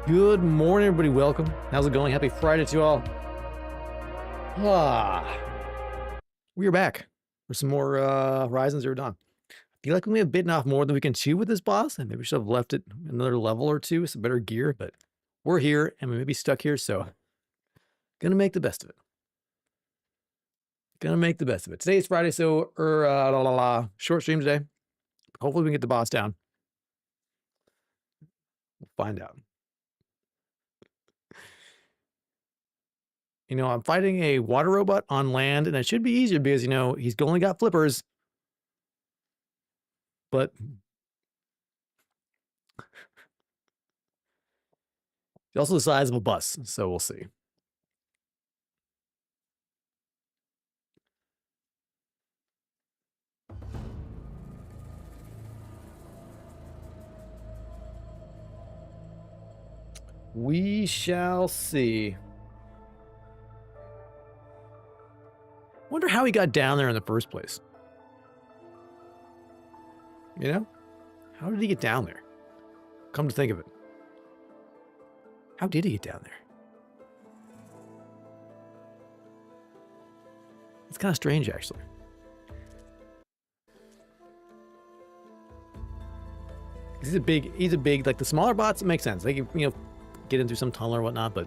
Good morning, everybody. Welcome. How's it going? Happy Friday to you all. We are back for some more Horizon Zero Dawn. I feel like we may have bitten off more than we can chew with this boss, and maybe we should have left it another level or two with some better gear, but we're here, and we may be stuck here, so gonna make the best of it. Gonna make the best of it. Today is Friday, so short stream today. Hopefully we can get the boss down. We'll find out. You know, I'm fighting a water robot on land, and it should be easier because, you know, he's only got flippers. But he's also the size of a bus, so we'll see. We shall see. Wonder how he got down there in the first place. You know? How did he get down there? Come to think of it. How did he get down there? It's kind of strange, actually. He's a big, like the smaller bots, it makes sense. They can, you know, get in through some tunnel or whatnot, but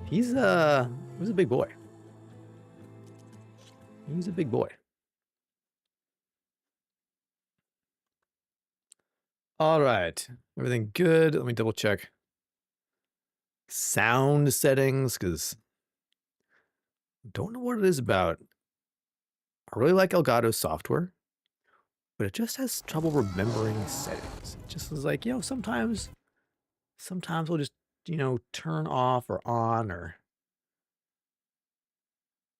he's a big boy. He's a big boy. All right. Everything good. Let me double check sound settings because I don't know what it is about. I really like Elgato's software, but it just has trouble remembering settings. It just is like, you know, sometimes we'll just, you know, turn off or on or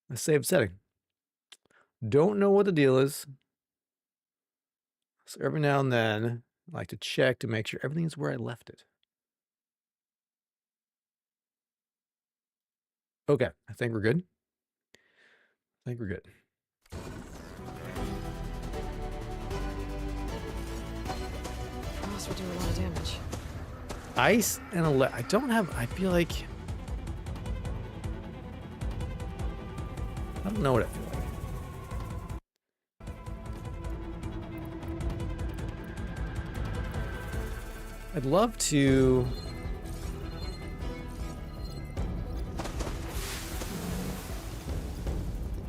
a save setting. Don't know what the deal is. So every now and then, I like to check to make sure everything's where I left it. Okay, I think we're good. Boss, we're doing a lot of damage. Ice and I don't have, I feel like, I don't know what I feel like. I'd love to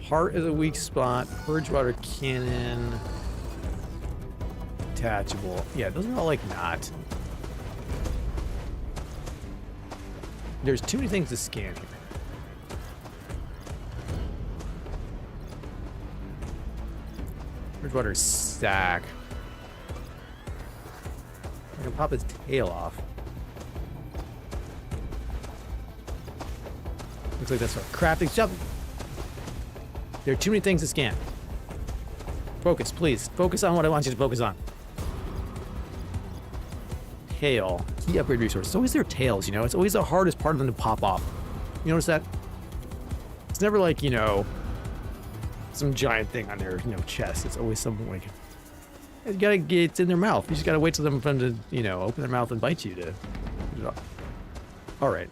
heart is a weak spot, purge water cannon, detachable. Yeah, those are all like not. There's too many things to scan here. Purge water stack. I can pop his tail off. Looks like that's what crafting jump. There are too many things to scan. Focus, please. Focus on what I want you to focus on. Tail. Key upgrade resource. It's always their tails, you know? It's always the hardest part of them to pop off. You notice that? It's never like, you know, some giant thing on their, you know, chest. It's always something like, you gotta get it in their mouth. You just gotta wait till them to, you know, open their mouth and bite you to get it off. All right.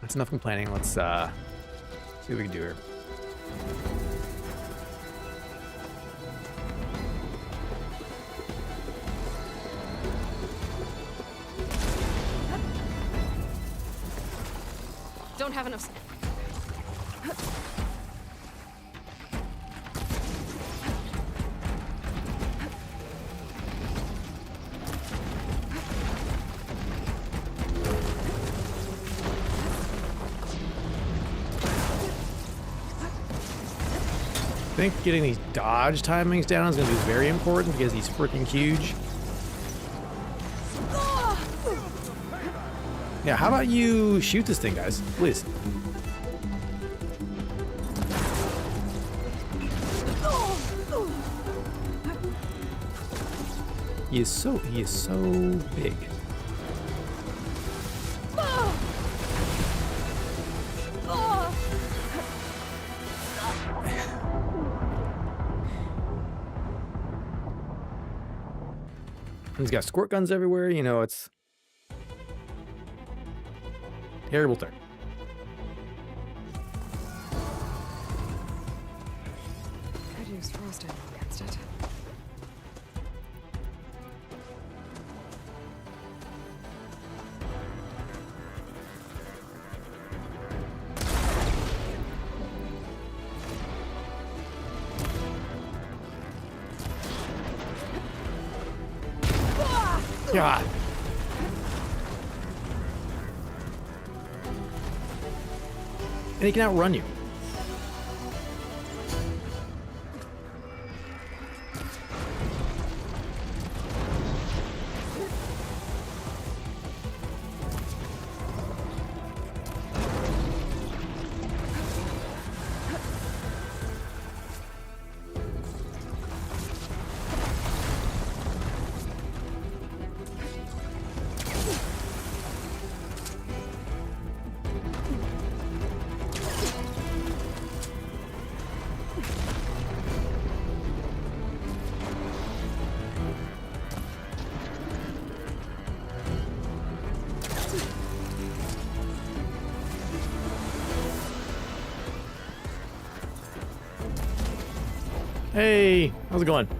That's enough complaining. Let's see what we can do here. Don't have enough. I think getting these dodge timings down is going to be very important because he's freaking huge. Yeah, how about you shoot this thing, guys? Please. He is so big. He's got squirt guns everywhere, you know, it's... Terrible turn. Could use frost ammo against it. God. And he can outrun you. Hey, how's it going? How's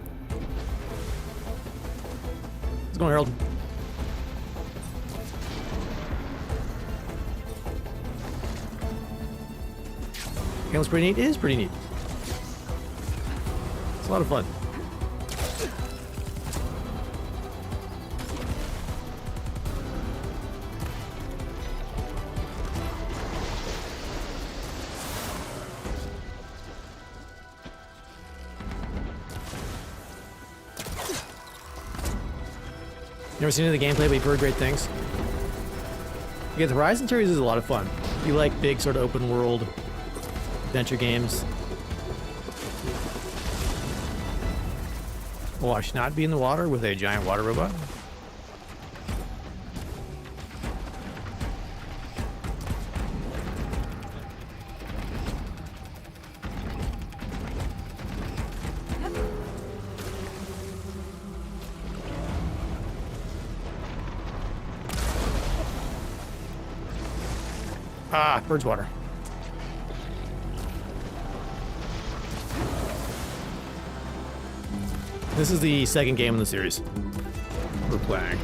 it going, Harold? Game was pretty neat. It is pretty neat. It's a lot of fun. Never seen any of the gameplay, but you've heard great things. Yeah, the Horizon series is a lot of fun. You like big sort of open world adventure games. Oh, I should not be in the water with a giant water robot. Ah, bird's water. This is the second game in the series we're playing.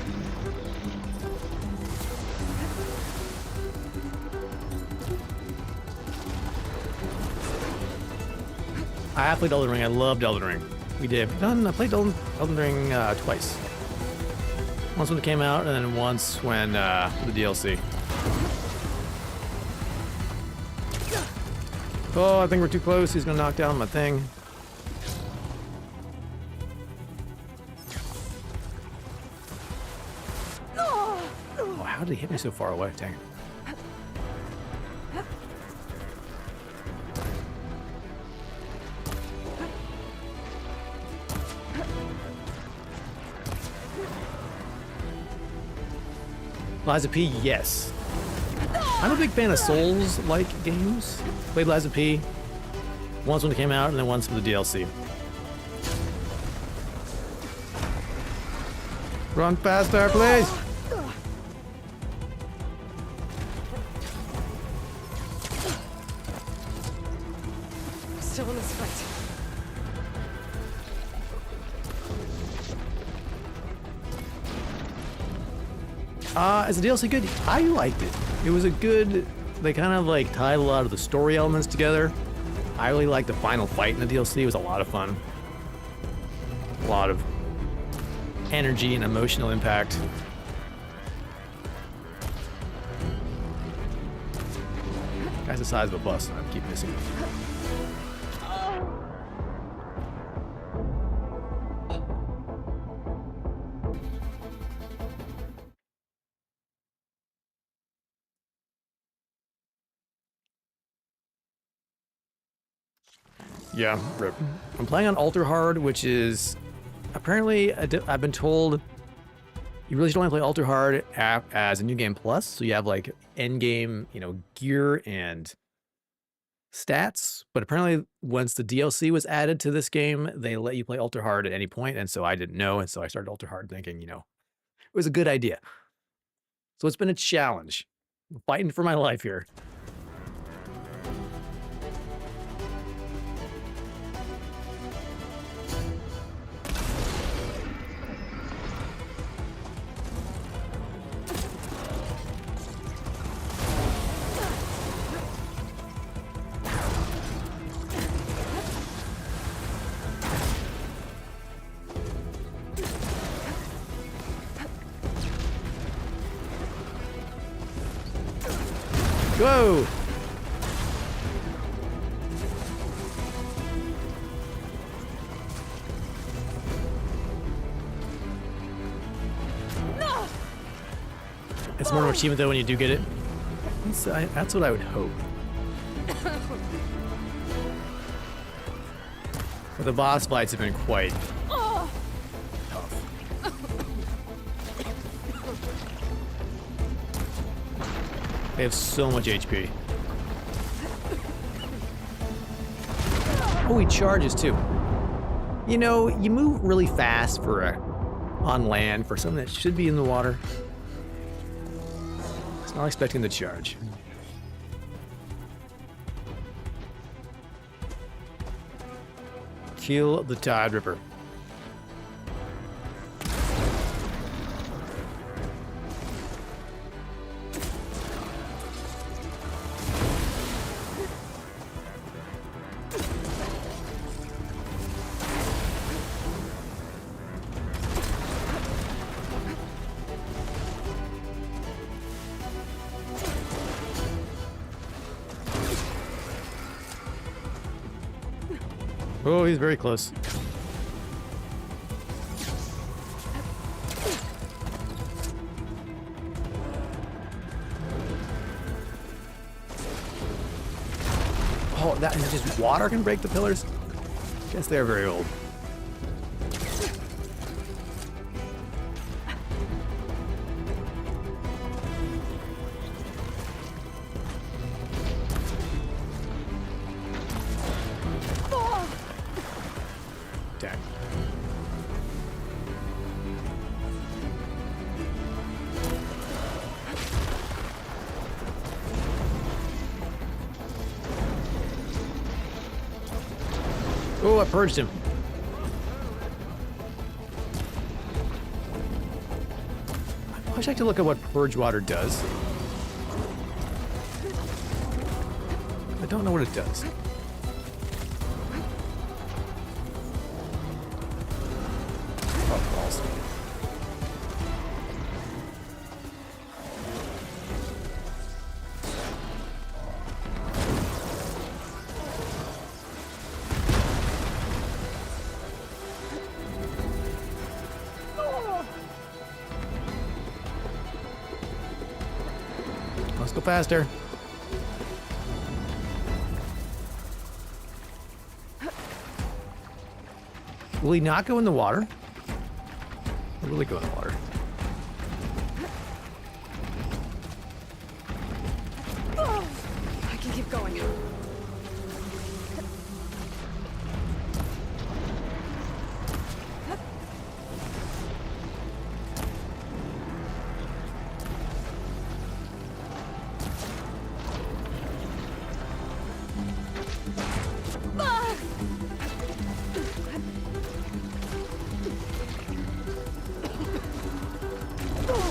I have played Elden Ring. I loved Elden Ring. We did. I played Elden Ring twice. Once when it came out, and then once when the DLC. Oh, I think we're too close. He's gonna knock down my thing. Oh, how did he hit me so far away? Dang it. Liza P, yes. I'm a big fan of Souls-like games. Played Liza P once when it came out, and then once for the DLC. Run faster, please! Still in this fight. Is the DLC good? I liked it. It was a good... They kind of like tied a lot of the story elements together. I really liked the final fight in the DLC. It was a lot of fun. A lot of energy and emotional impact. Guy's the size of a bus, and I keep missing him. Yeah, rip. I'm playing on Ultra Hard, which is apparently, I've been told you really should only play Ultra Hard as a New Game Plus. So you have like end game, gear and stats. But apparently, once the DLC was added to this game, they let you play Ultra Hard at any point. And so I didn't know. And so I started Ultra Hard thinking, it was a good idea. So it's been a challenge. I'm fighting for my life here. Whoa! It's more of an achievement though when you do get it. That's what I would hope. But the boss fights have been quite tough. They have so much HP. Oh, he charges too. You know, you move really fast for on land for something that should be in the water. It's not expecting the charge. Kill the Tide Ripper. Oh, he's very close. Oh, that and just water can break the pillars? Guess they're very old. Dang. Oh, I purged him. I wish I could look at what purge water does. I don't know what it does. Oh, balls. Let's go faster. Will he not go in the water? Or will he go in the water? I can keep going.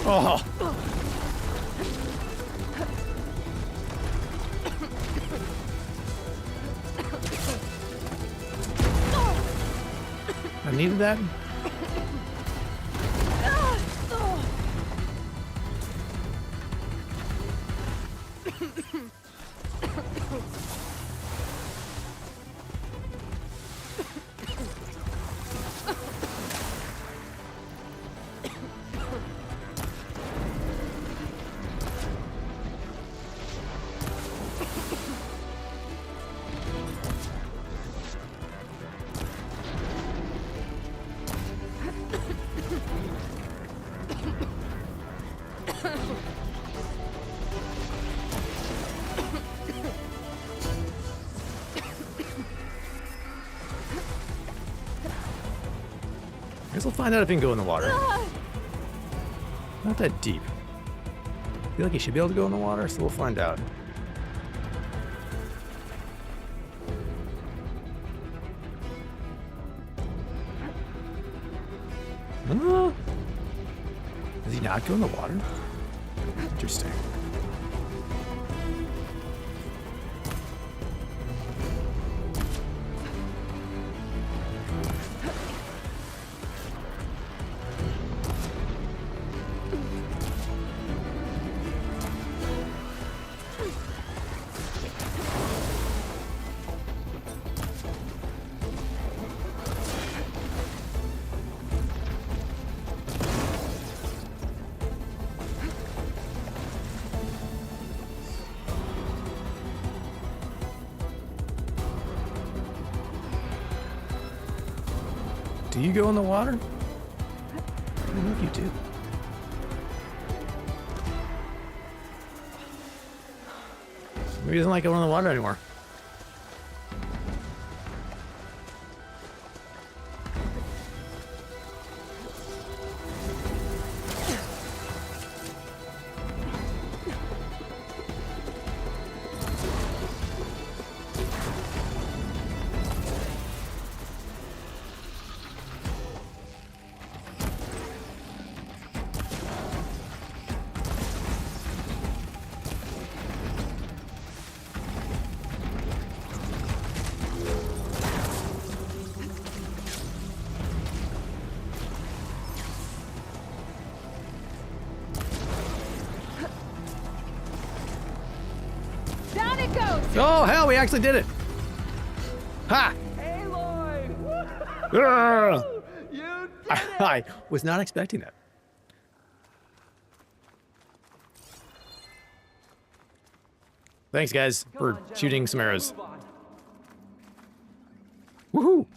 Oh! I needed that. I guess we'll find out if he can go in the water. Not that deep. feel like he should be able to go in the water, so we'll find out. Does he not go in the water? Interesting. Do you go in the water? I don't know if you do. Maybe he doesn't like going in the water anymore. Down it goes! Oh, hell, we actually did it! Ha! Aloy! Ugh. You did it! I was not expecting that. Thanks, guys, for shooting some arrows. Woohoo!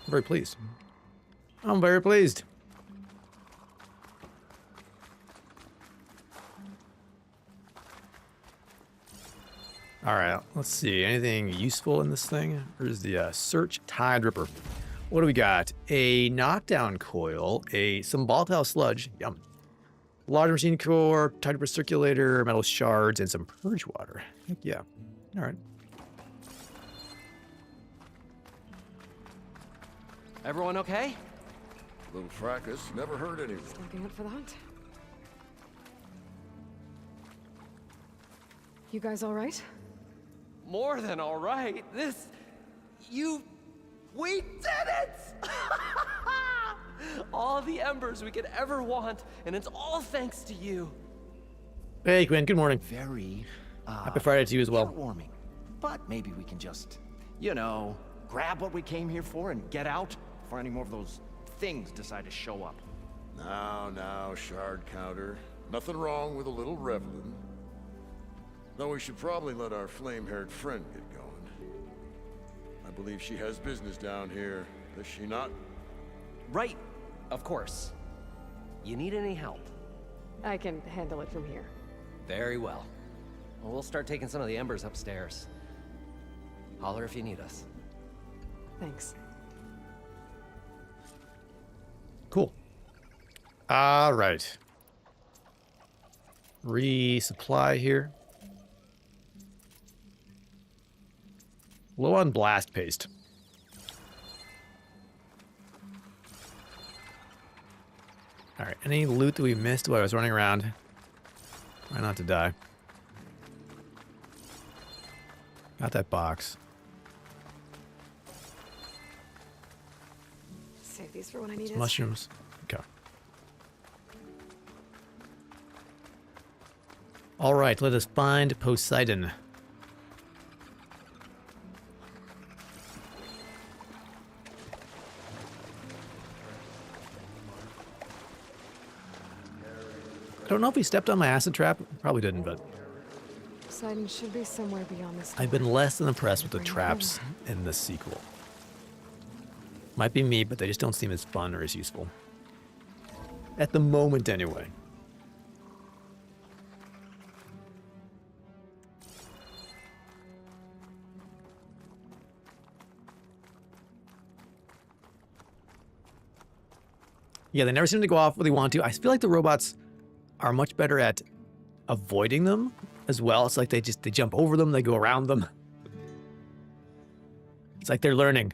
I'm very pleased. I'm very pleased. All right, let's see. Anything useful in this thing? Here's the search tide ripper. What do we got? A knockdown coil, some volatile sludge, yum. Large machine core, tide ripper circulator, metal shards, and some purge water. Heck yeah. All right. Everyone okay? Little fracas never hurt anyone. Looking up for the hunt. You guys all right? More than all right. We did it! All the embers we could ever want, and it's all thanks to you. Hey, Quinn. Good morning. Very, Happy Friday to you as well. heartwarming. But maybe we can just, you know, grab what we came here for and get out before any more of those things decide to show up. Now, shard counter. Nothing wrong with a little reveling. Though we should probably let our flame-haired friend get going. I believe she has business down here, does she not? Right, of course. You need any help? I can handle it from here. Very well. Well, we'll start taking some of the embers upstairs. Holler if you need us. Thanks. Cool. All right. Resupply here. Low on blast paste. All right. Any loot that we missed while I was running around? Try not to die. Got that box. Save these for when I need it. Mushrooms. Okay. All right. Let us find Poseidon. I don't know if he stepped on my acid trap. Probably didn't, but Poseidon should be somewhere beyond this. I've been less than impressed with the traps in the sequel. Might be me, but they just don't seem as fun or as useful. At the moment, anyway. Yeah, they never seem to go off where they want to. I feel like the robots are much better at avoiding them as well. It's like they jump over them, they go around them. It's like they're learning.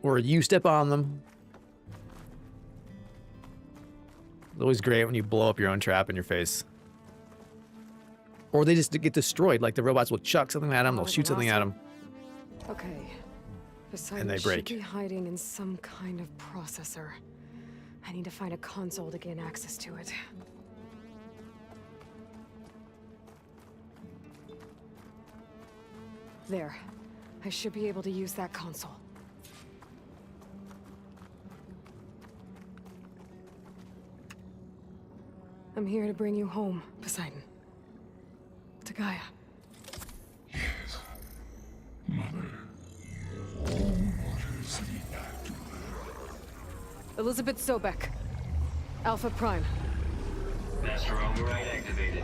Or you step on them. It's always great when you blow up your own trap in your face. Or they just get destroyed, like the robots will chuck something at them, they'll shoot something at them. Okay. Poseidon And they break. should be hiding in some kind of processor. I need to find a console to gain access to it. There. I should be able to use that console. I'm here to bring you home, Poseidon. To Gaia. Elizabeth Sobek. Alpha Prime. Master override activated.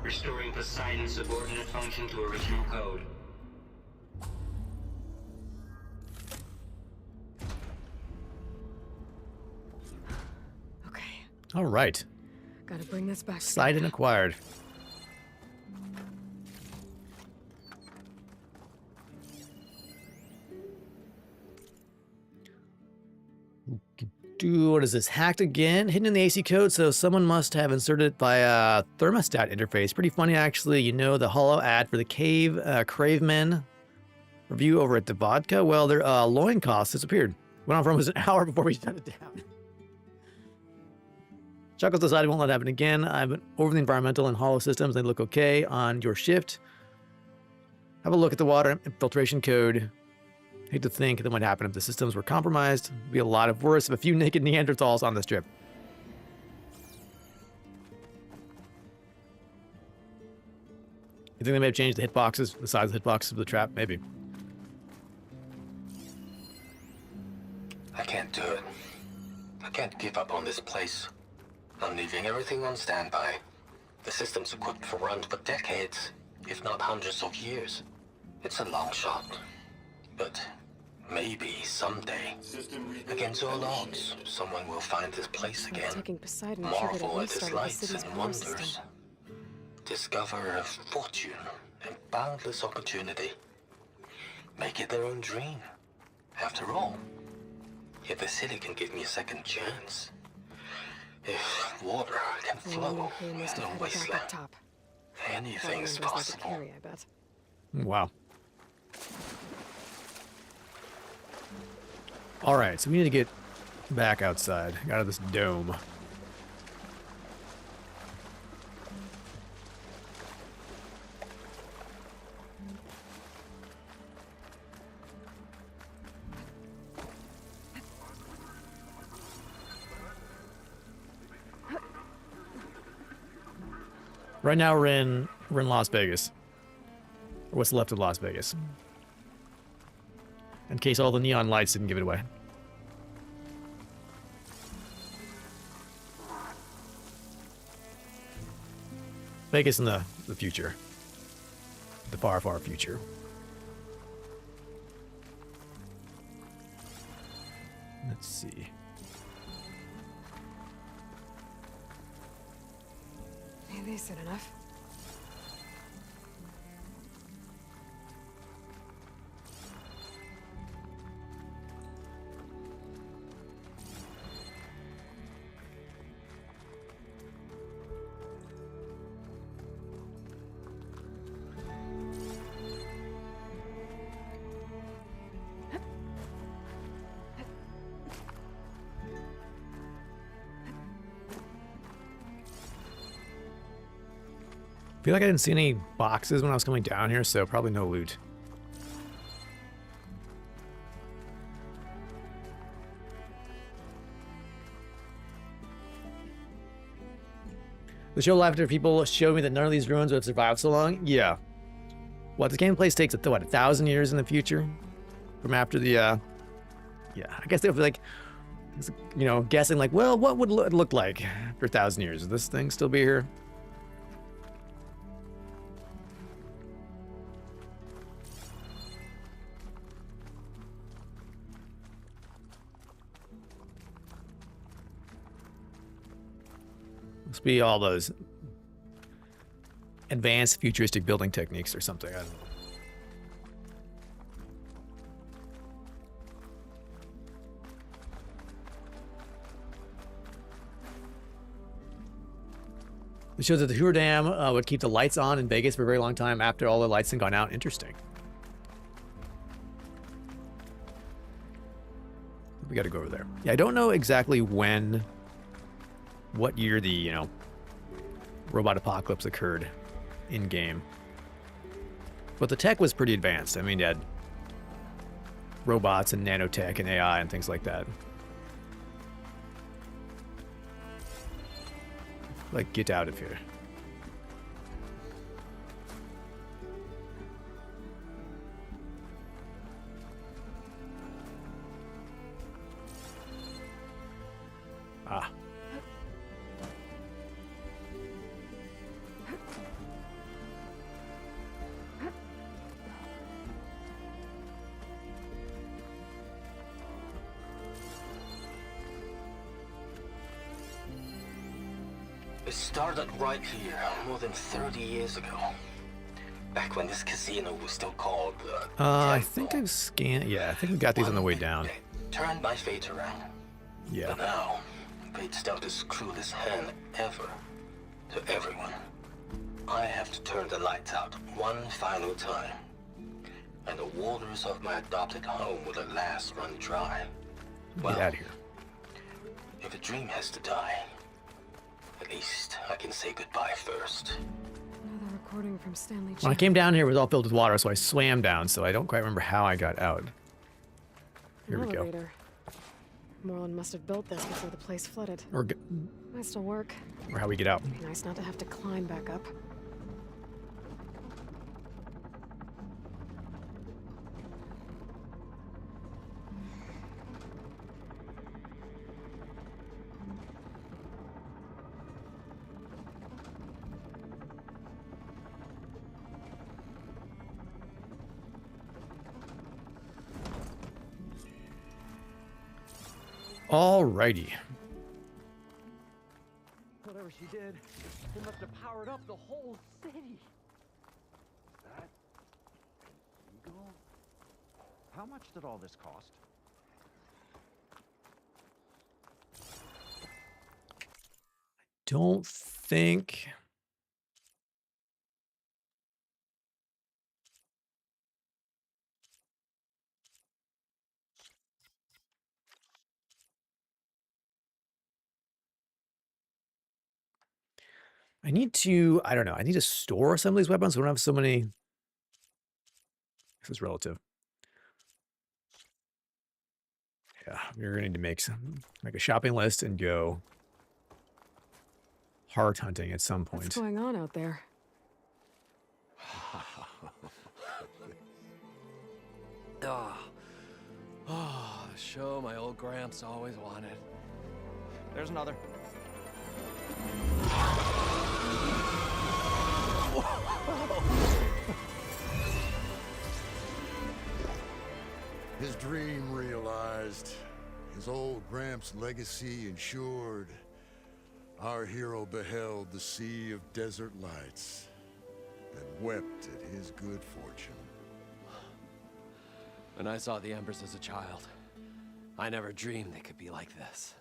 Restoring Poseidon's subordinate function to original code. Okay. All right. Gotta bring this back. Poseidon acquired. What is this? Hacked again? Hidden in the AC code, so someone must have inserted it via thermostat interface. Pretty funny, actually. You know, the hollow ad for the Cravemen review over at the vodka? Well, their loin costs disappeared. Went on for almost an hour before we shut it down. Chuckles decided it won't let it happen again. I've been over the environmental and hollow systems. They look okay on your shift. Have a look at the water infiltration code. Hate to think that what happened if the systems were compromised. It'd be a lot of worse if a few naked Neanderthals on this trip. You think they may have changed the hitboxes, the size of the hitboxes of the trap? Maybe. I can't do it. I can't give up on this place. I'm leaving everything on standby. The system's equipped for runs for decades, if not hundreds of years. It's a long shot. But maybe someday, against all odds, someone will find this place again. Taking Poseidon triggered a Marvel at its restart of the lights city's and power wonders. system. Discover a fortune and boundless opportunity. Make it their own dream. After all, if the city can give me a second chance, if water can flow He in must have a had it back wasteland, up top. anything's That one was like a possible. carry, I bet. Wow. All right, so we need to get back outside, out of this dome. Right now we're in Las Vegas. Or what's left of Las Vegas. In case all the neon lights didn't give it away. Vegas in the future. The far, far future. Let's see. Maybe this isn't enough. I feel like I didn't see any boxes when I was coming down here, so probably no loot. The show after people showed me that none of these ruins would have survived so long. Yeah. What, the gameplay takes, what, 1,000 years in the future? From after the, yeah. I guess they'll be like, you know, guessing like, well, what would it look like after 1,000 years? Would this thing still be here? Must be all those advanced futuristic building techniques or something. I don't know. It shows that the Hoover Dam would keep the lights on in Vegas for a very long time after all the lights had gone out. Interesting. We got to go over there. Yeah, I don't know exactly what year the, you know, robot apocalypse occurred in game. But the tech was pretty advanced. I mean, you had robots and nanotech and AI and things like that. Like, get out of here. Ah. It started right here, more than 30 years ago. Back when this casino was still called I think I've scanned. Yeah, I think we got these on the way down. Turned my fate around. Yeah. But now, fate's dealt this cruelest hand ever to everyone. I have to turn the lights out one final time. And the waters of my adopted home will at last run dry. Get out of here. If a dream has to die, at least I can say goodbye first. Another recording from Stanley. When I came down here, it was all filled with water, so I swam down, so I don't quite remember how I got out. Here we go. Elevator. Moreland must have built this before the place flooded. Or Might still work. how we get out. Be nice not to have to climb back up. Alrighty. Whatever she did, it must have powered up the whole city. That eagle? How much did all this cost? Don't think. I need to, I don't know, I need to store some of these weapons. We don't have so many. This is relative. Yeah, we're gonna need to make a shopping list and go heart hunting at some point. What's going on out there? Oh, the show my old Gramps always wanted. There's another. His dream realized, his old Gramps' legacy ensured. Our hero beheld the sea of desert lights and wept at his good fortune. When I saw the embers as a child, I never dreamed they could be like this.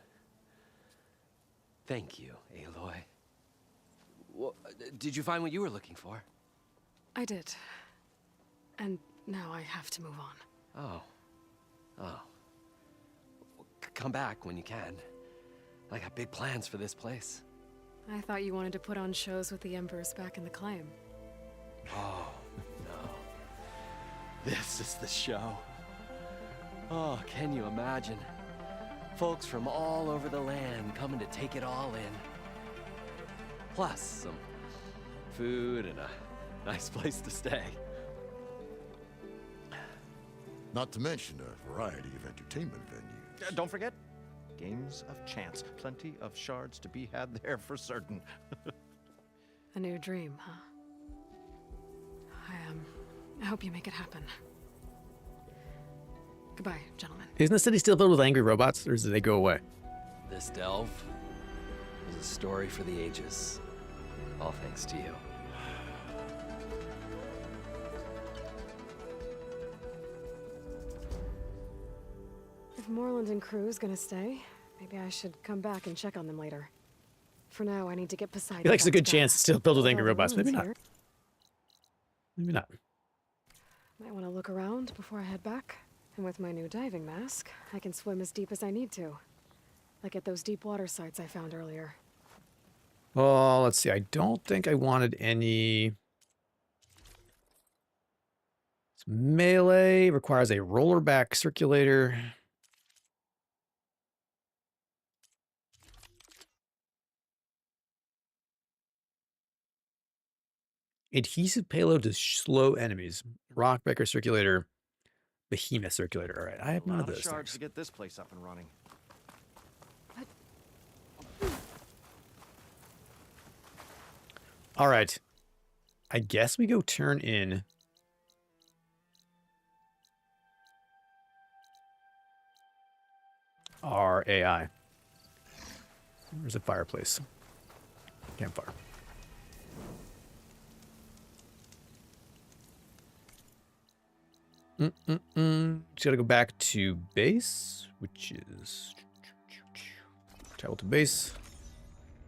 Thank you, Aloy. Well, did you find what you were looking for? I did. And now I have to move on. Oh. Oh. Well, come back when you can. I got big plans for this place. I thought you wanted to put on shows with the Embers back in the claim. Oh, no. This is the show. Oh, can you imagine? Folks from all over the land coming to take it all in. Plus some food and a nice place to stay. Not to mention a variety of entertainment venues. Don't forget, games of chance. Plenty of shards to be had there for certain. A new dream, huh? I hope you make it happen. Goodbye, gentlemen. Isn't the city still filled with angry robots, or did they go away? This delve, was a story for the ages. All thanks to you. If Moreland and crew's gonna stay, maybe I should come back and check on them later. For now, I need to get Poseidon. He likes a back good to chance to still build with angry Although the robots. Maybe ruins not. here. Maybe not. Might want to look around before I head back. And with my new diving mask, I can swim as deep as I need to. Like at those deep water sites I found earlier. Oh, let's see. I don't think I wanted any. Melee requires a rollerback circulator. Adhesive payload to slow enemies. Rockbreaker circulator. Behemoth circulator. All right, I have none of those shards things. to get this place up and running. All right. I guess we go turn in our AI. Where's the fireplace? Campfire. Just gotta go back to base, which is travel to base.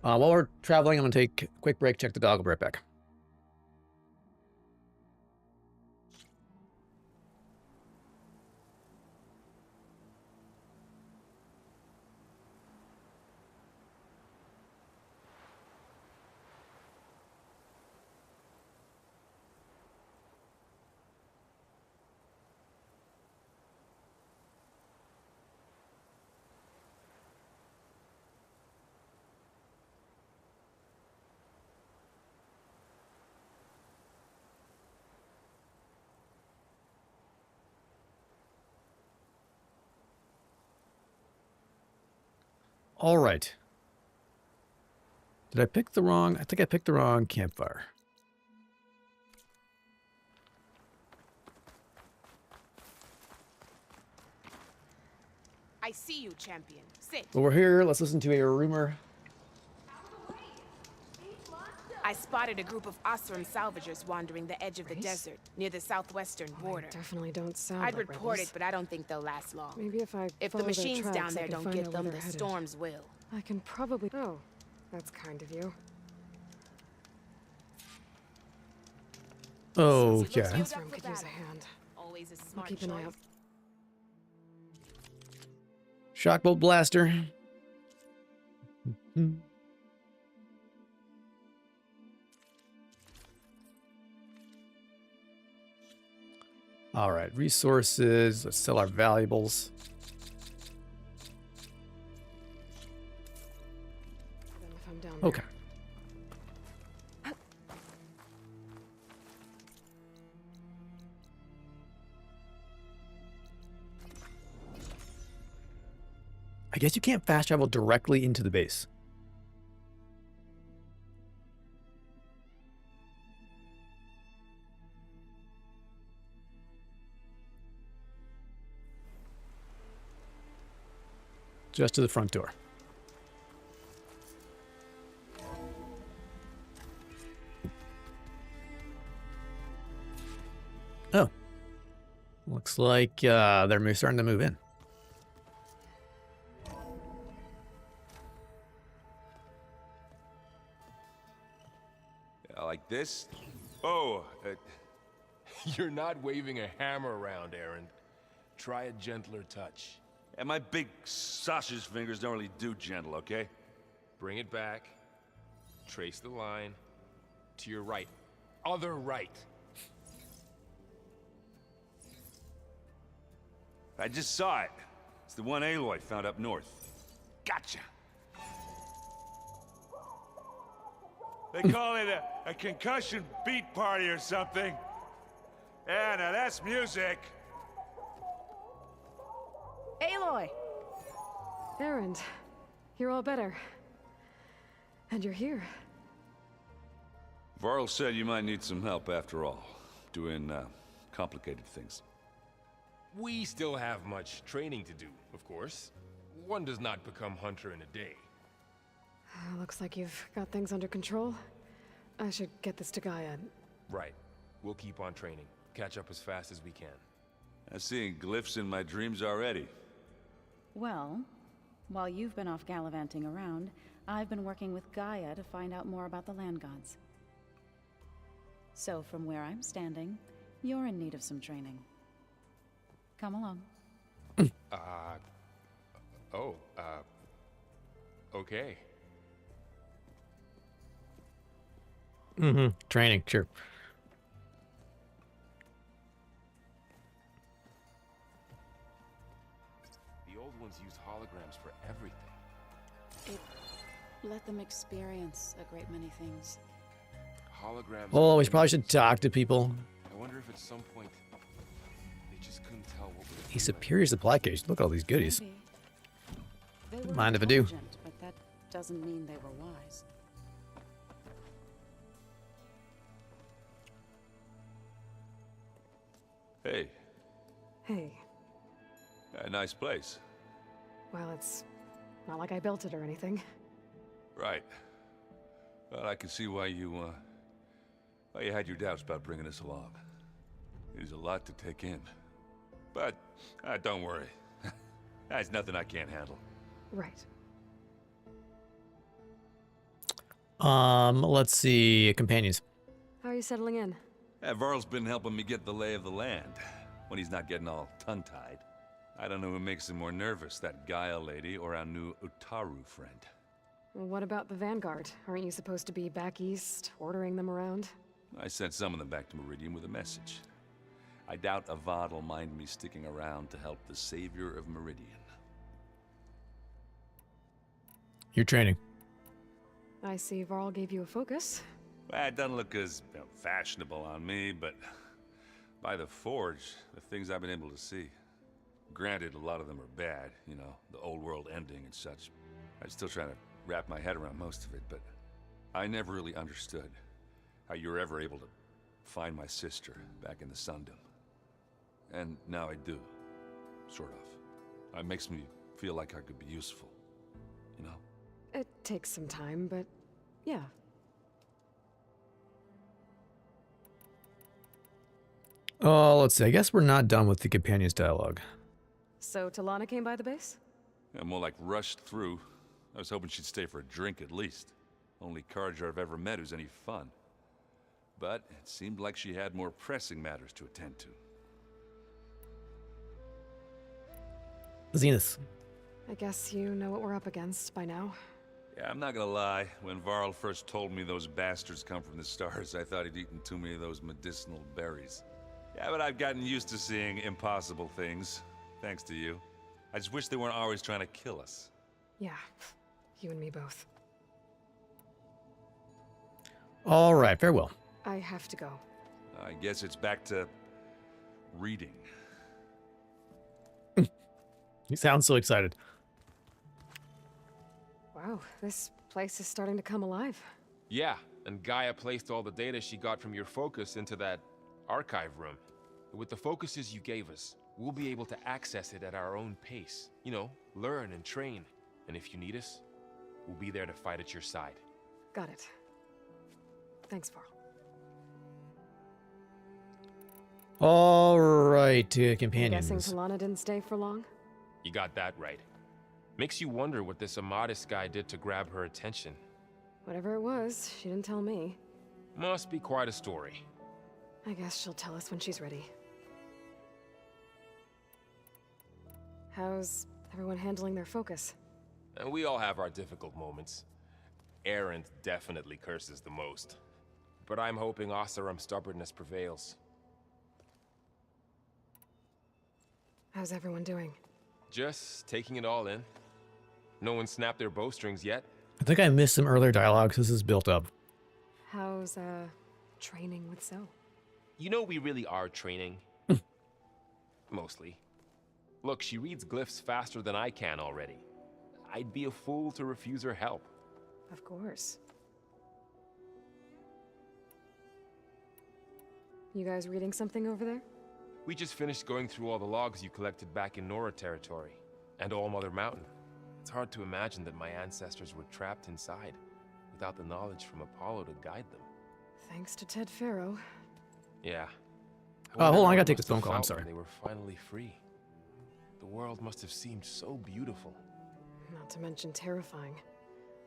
While we're traveling, I'm gonna take a quick break, check the dog. I'll be right back. All right. Did I pick the wrong? I think I picked the wrong campfire. I see you, champion. Sit. Well, we're here. Let's listen to a rumor. I spotted a group of Osram salvagers wandering the edge of the desert near the southwestern border. Definitely don't sound I'd like report rebels. it, but I don't think they'll last long. Maybe if I If the follow their machines tracks, down I there can don't find get out where them, they're the headed. storms will. I can probably... Oh, that's kind of you. Oh, Looks yeah. like Osram could use a hand. Always a I'll smart keep an eye choice. out. Shockbolt blaster. All right, resources. Let's sell our valuables. Then if I'm down there. Okay. I guess you can't fast travel directly into the base. Just to the front door. Oh. Looks like they're starting to move in. Like this? Oh, You're not waving a hammer around, Aaron. Try a gentler touch. and my big sausage fingers don't really do gentle, okay? Bring it back. Trace the line. To your right. Other right. I just saw it. It's the one Aloy found up north. Gotcha. They call it a concussion beat party or something. Yeah, now that's music. Aloy! Aaron, you're all better. And you're here. Varl said you might need some help after all, doing complicated things. We still have much training to do, of course. One does not become hunter in a day. Looks like you've got things under control. I should get this to Gaia. Right. We'll keep on training. Catch up as fast as we can. I'm seeing glyphs in my dreams already. Well, while you've been off gallivanting around, I've been working with Gaia to find out more about the land gods. So from where I'm standing, you're in need of some training. Come along. Okay. Training, sure. The old ones used holograms for everything. It let them experience a great many things. Holograms. Oh, we probably should talk to people. I wonder if at some point they just couldn't tell what was. A superior supply case. Look at all these goodies. Maybe. They were Mind if I do? intelligent, but that doesn't mean they were wise. Hey, Hey. a nice place. Well, it's not like I built it or anything. Right. Well, I can see why you had your doubts about bringing us along. It is a lot to take in. But, don't worry. That's nothing I can't handle. Right. Let's see. Companions. How are you settling in? Varl's been helping me get the lay of the land, when he's not getting all tongue-tied. I don't know who makes him more nervous, that Gaia lady or our new Utaru friend. Well, what about the Vanguard? Aren't you supposed to be back east, ordering them around? I sent some of them back to Meridian with a message. I doubt Avad will mind me sticking around to help the savior of Meridian. You're training. I see Varl gave you a focus. Well, it doesn't look as fashionable on me, but by the Forge, the things I've been able to see. Granted, a lot of them are bad, you know, the old world ending and such. I'm still trying to wrap my head around most of it, but I never really understood how you were ever able to find my sister back in the Sundom. And now I do, sort of. It makes me feel like I could be useful, you know? It takes some time, but yeah. Oh, let's see. I guess we're not done with the companions dialogue. So Talana came by the base? Yeah, more like rushed through. I was hoping she'd stay for a drink at least. Only Carja I've ever met who's any fun. But it seemed like she had more pressing matters to attend to. Zenith. I guess you know what we're up against by now. Yeah, I'm not gonna lie. When Varl first told me those bastards come from the stars, I thought he'd eaten too many of those medicinal berries. Yeah, but I've gotten used to seeing impossible things, thanks to you. I just wish they weren't always trying to kill us. Yeah, you and me both. All right, farewell. I have to go. I guess it's back to reading. You sound so excited. Wow, this place is starting to come alive. Yeah, and Gaia placed all the data she got from your focus into that archive room. With the focuses you gave us, we'll be able to access it at our own pace. You know, learn and train. And if you need us, we'll be there to fight at your side. Got it. Thanks, Varl. All right, I'm companions. guessing Talana didn't stay for long? You got that right. Makes you wonder what this Amadis guy did to grab her attention. Whatever it was, she didn't tell me. Must be quite a story. I guess she'll tell us when she's ready. How's everyone handling their focus? And we all have our difficult moments. Erend definitely curses the most. But I'm hoping Oseram's stubbornness prevails. How's everyone doing? Just taking it all in. No one snapped their bowstrings yet. I think I missed some earlier dialogue, so this is built up. How's, training with Zoe? You know we really are training. Mostly. Look, she reads glyphs faster than I can already. I'd be a fool to refuse her help. Of course. You guys reading something over there? We just finished going through all the logs you collected back in Nora territory. And All Mother Mountain. It's hard to imagine that my ancestors were trapped inside, without the knowledge from Apollo to guide them. Thanks to Ted Faro. Yeah. Hold on, I wonder gotta what take must this phone have call, I'm felt sorry. when they were finally free. The world must have seemed so beautiful. Not to mention terrifying.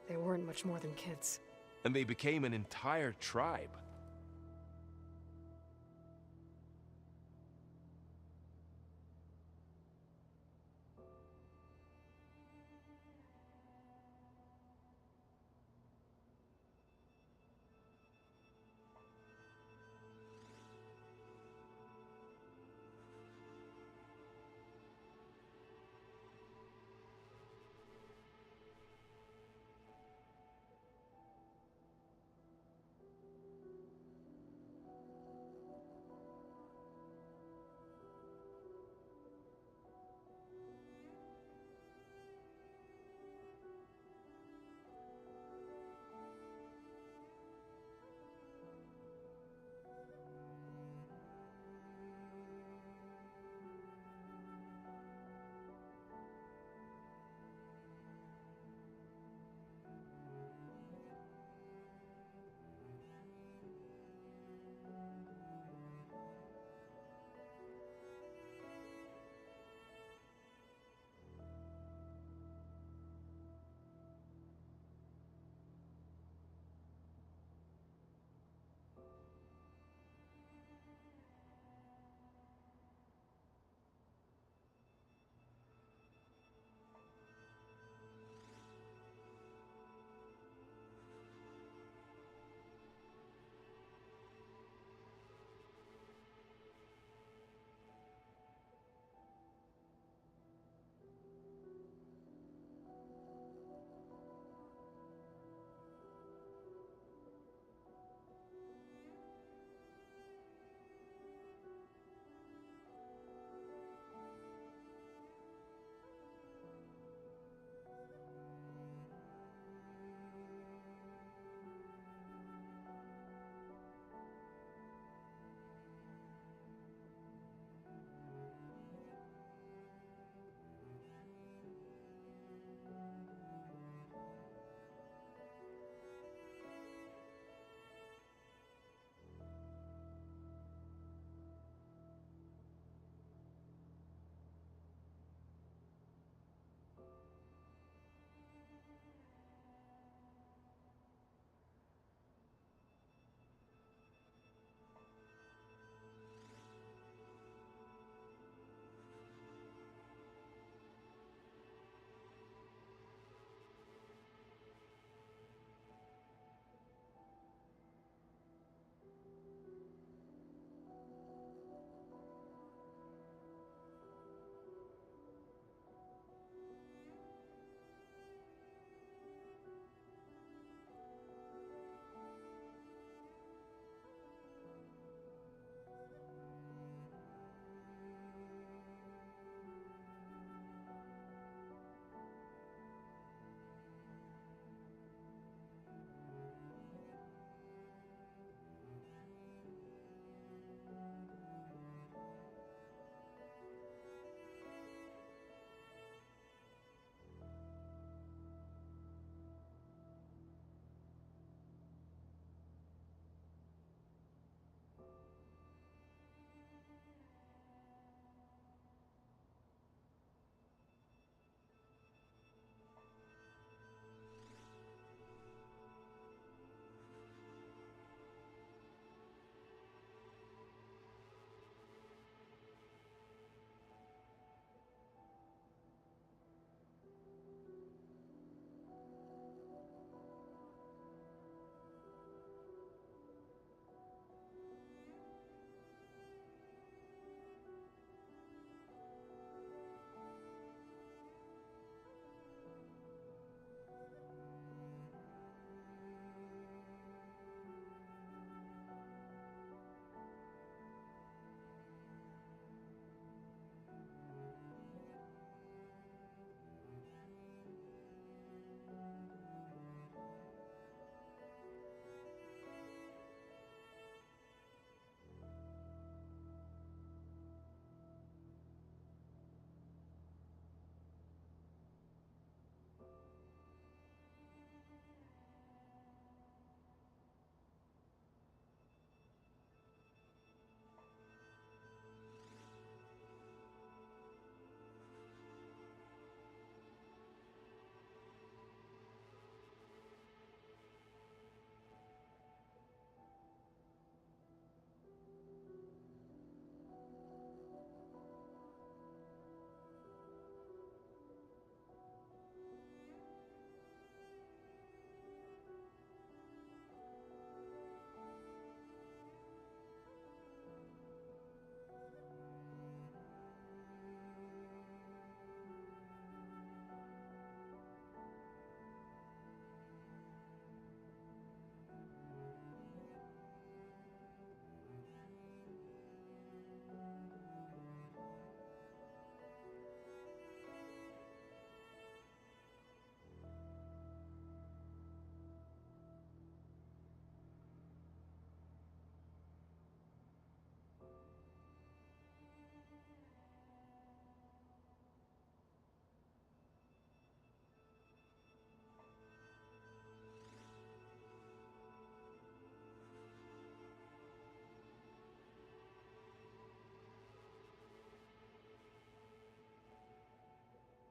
They weren't much more than kids. And they became an entire tribe.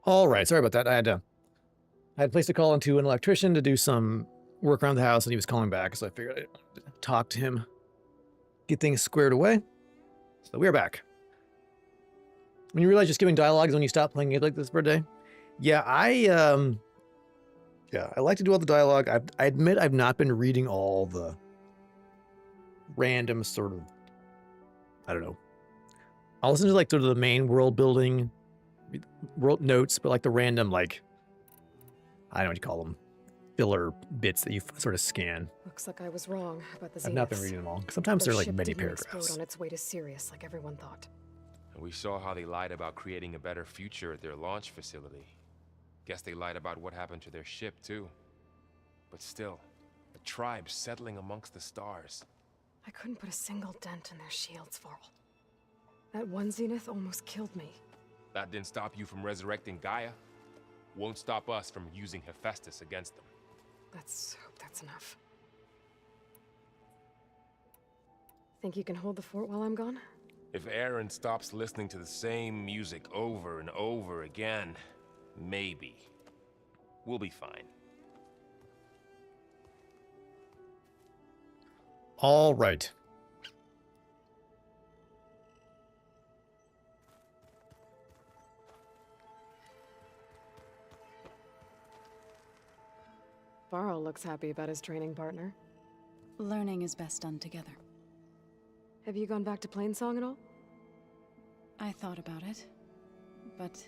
All right, sorry about that. I had placed a call into an electrician to do some work around the house, and he was calling back, so I figured I'd talk to him, get things squared away. So we're back. When you realize just giving dialogue is when you stop playing games like this for a day. Yeah, I like to do all the dialogue. I admit I've not been reading all the random sort of, I don't know. I'll listen to like sort of the main world building, world notes, but like the random, like, I don't know what you call them, filler bits that you sort of scan. Looks like I was wrong about the Zeniths. I've not been reading them all. Sometimes they're like ship many didn't explode paragraphs. on its way to Sirius like everyone thought. And we saw how they lied about creating a better future at their launch facility. Guess they lied about what happened to their ship, too. But still, the tribe settling amongst the stars. I couldn't put a single dent in their shields, Varl. That one Zenith almost killed me. That didn't stop you from resurrecting Gaia. Won't stop us from using Hephaestus against them. Let's hope that's enough. Think you can hold the fort while I'm gone? If Aaron stops listening to the same music over and over again, maybe. We'll be fine. All right. Varl looks happy about his training partner. Learning is best done together. Have you gone back to Plainsong at all? I thought about it, but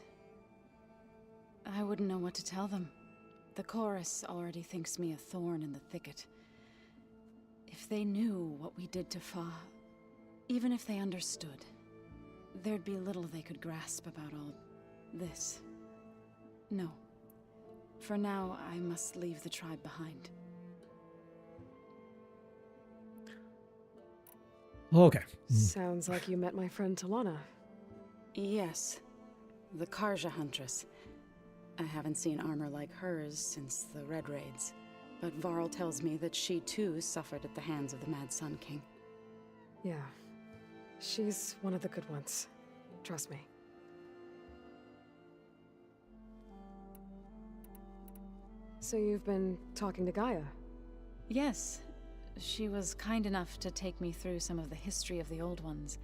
I wouldn't know what to tell them. The chorus already thinks me a thorn in the thicket. If they knew what we did to Fa, even if they understood, there'd be little they could grasp about all this. No. For now, I must leave the tribe behind. Okay. Sounds like you met my friend Talana. Yes. The Karja Huntress. I haven't seen armor like hers since the Red Raids. But Varl tells me that she too suffered at the hands of the Mad Sun King. Yeah. She's one of the good ones. Trust me. So you've been talking to Gaia? Yes. She was kind enough to take me through some of the history of the Old Ones,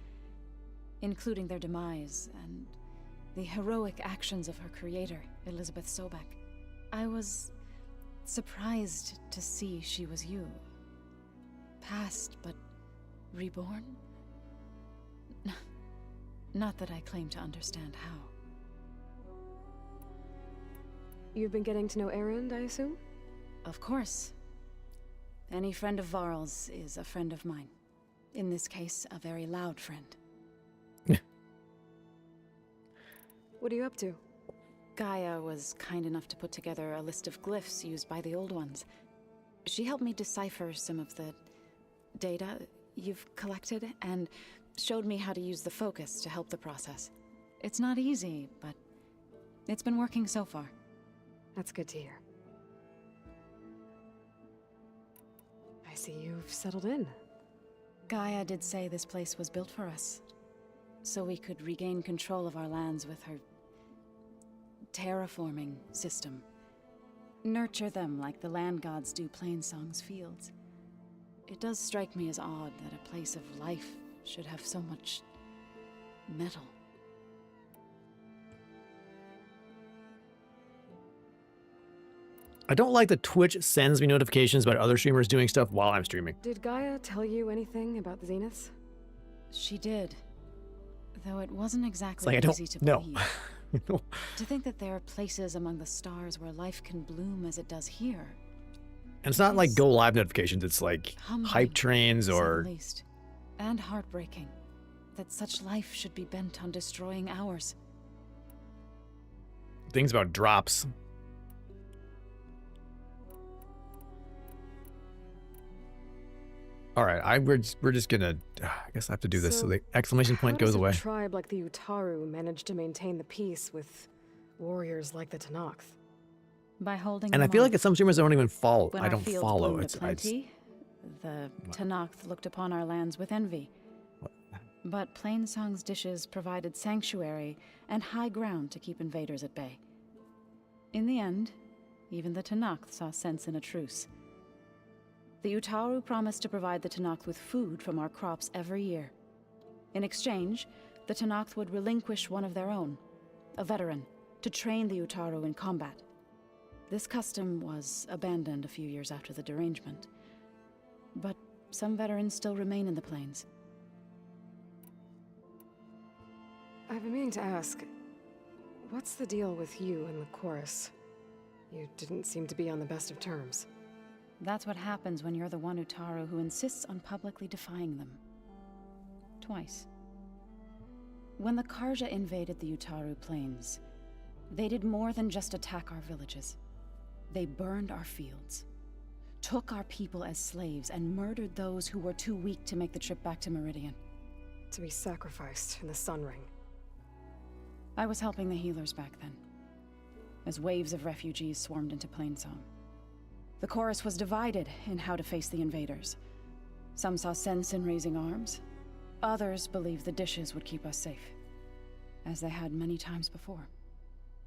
including their demise and the heroic actions of her creator, Elizabeth Sobek. I was surprised to see she was you. Past, but reborn? Not that I claim to understand how. You've been getting to know Erend, I assume? Of course. Any friend of Varl's is a friend of mine. In this case, a very loud friend. What are you up to? Gaia was kind enough to put together a list of glyphs used by the Old Ones. She helped me decipher some of the data you've collected, and showed me how to use the focus to help the process. It's not easy, but it's been working so far. That's good to hear. I see you've settled in. Gaia did say this place was built for us, so we could regain control of our lands with her terraforming system. Nurture them like the land gods do Plainsong's fields. It does strike me as odd that a place of life should have so much metal. I don't like that Twitch sends me notifications about other streamers doing stuff while I'm streaming. Did Gaia tell you anything about the Zeniths? She did. Though it wasn't exactly Like, I don't easy to know. believe. To think that there are places among the stars where life can bloom as it does here. And it's not like go live notifications, it's like Humbling, hype trains to say or the least. And heartbreaking that such life should be bent on destroying ours. things about drops. All right, we're just gonna. I guess I have to do this so the exclamation point goes away. How does a tribe like the Utaru manage to maintain the peace with warriors like the Tenakth? By holding. And I feel like some streamers don't even follow. When I don't fields follow. bloomed It's plenty, the Tenakth looked upon our lands with envy. But Plainsong's dishes provided sanctuary and high ground to keep invaders at bay. In the end, even the Tenakth saw sense in a truce. The Utaru promised to provide the Tenakth with food from our crops every year. In exchange, the Tenakth would relinquish one of their own, a veteran, to train the Utaru in combat. This custom was abandoned a few years after the derangement, but some veterans still remain in the plains. I've been meaning to ask, what's the deal with you and the chorus? You didn't seem to be on the best of terms. That's what happens when you're the one Utaru who insists on publicly defying them. Twice. When the Karja invaded the Utaru plains, they did more than just attack our villages. They burned our fields, took our people as slaves, and murdered those who were too weak to make the trip back to Meridian. To be sacrificed in the Sun Ring. I was helping the healers back then, as waves of refugees swarmed into Plainsong. The chorus was divided in how to face the invaders. Some saw sense in raising arms. Others believed the dishes would keep us safe, as they had many times before.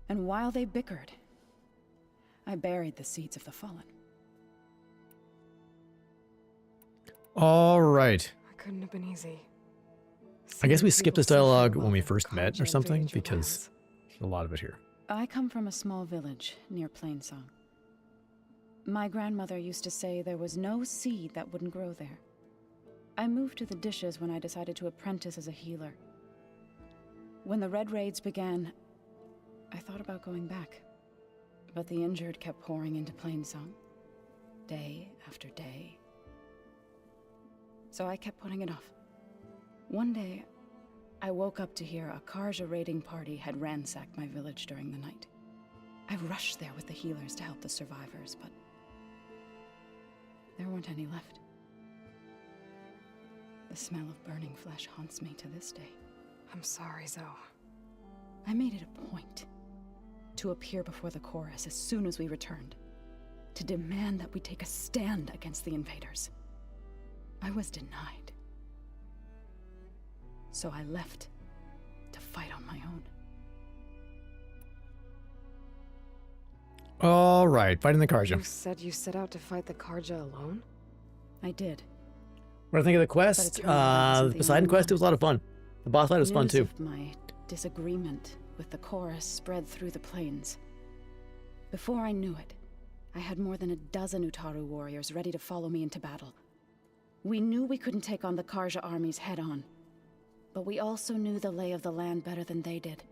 And while they bickered, I buried the seeds of the fallen. All right. That couldn't have been easy. I guess we Seeing skipped this people suffer dialogue while when we the first met or Karja something, invaded your because lands. a lot of it here. I come from a small village near Plainsong. My grandmother used to say there was no seed that wouldn't grow there. I moved to the dishes when I decided to apprentice as a healer. When the Red Raids began, I thought about going back. But the injured kept pouring into Plainsong, day after day. So I kept putting it off. One day, I woke up to hear a Karja raiding party had ransacked my village during the night. I rushed there with the healers to help the survivors, but there weren't any left. The smell of burning flesh haunts me to this day. I'm sorry, Zoe. I made it a point to appear before the chorus as soon as we returned, to demand that we take a stand against the invaders. I was denied. So I left to fight on my own. All right, fighting the Karja. You said you set out to fight the Karja alone? I did. What do I think of the quest? The Poseidon quest, it was a lot of fun. The boss fight was fun News too. of my disagreement with the chorus spread through the plains. Before I knew it, I had more than a dozen Utaru warriors ready to follow me into battle. We knew we couldn't take on the Karja armies head-on, but we also knew the lay of the land better than they did.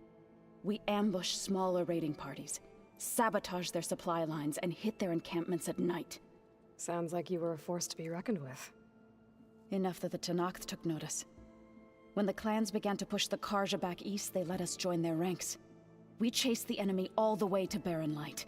We ambushed smaller raiding parties, sabotaged their supply lines, and hit their encampments at night. Sounds like you were a force to be reckoned with. Enough that the Tenakth took notice. When the clans began to push the Karja back east, they let us join their ranks. We chased the enemy all the way to Barren Light.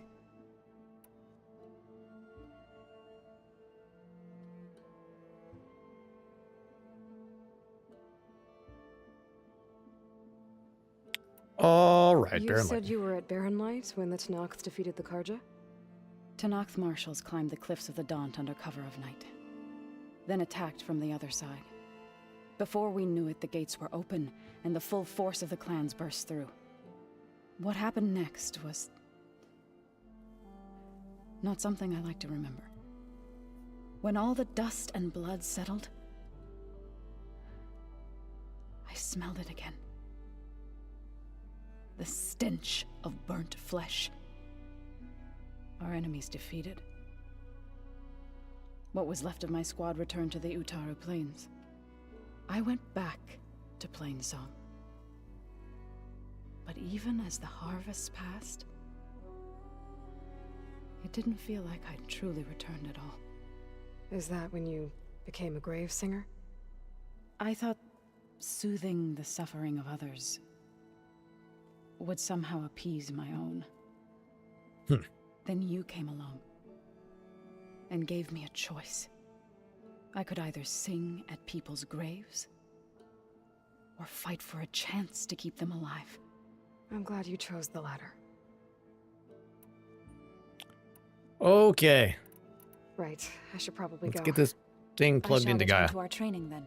All right, You Barren said Light. you were at Barren Light when the Tenakth defeated the Karja? Tenakth marshals climbed the cliffs of the Daunt under cover of night, then attacked from the other side. Before we knew it, the gates were open, and the full force of the clans burst through. What happened next was not something I like to remember. When all the dust and blood settled, I smelled it again. The stench of burnt flesh. Our enemies defeated. What was left of my squad returned to the Utaru Plains. I went back to Plainsong. But even as the harvest passed, it didn't feel like I'd truly returned at all. Is that when you became a grave singer? I thought soothing the suffering of others would somehow appease my own. Then you came along and gave me a choice. I could either sing at people's graves or fight for a chance to keep them alive. I'm glad you chose the latter. Okay, Right, I should probably let's go. get this thing plugged into Gaia. To our training then.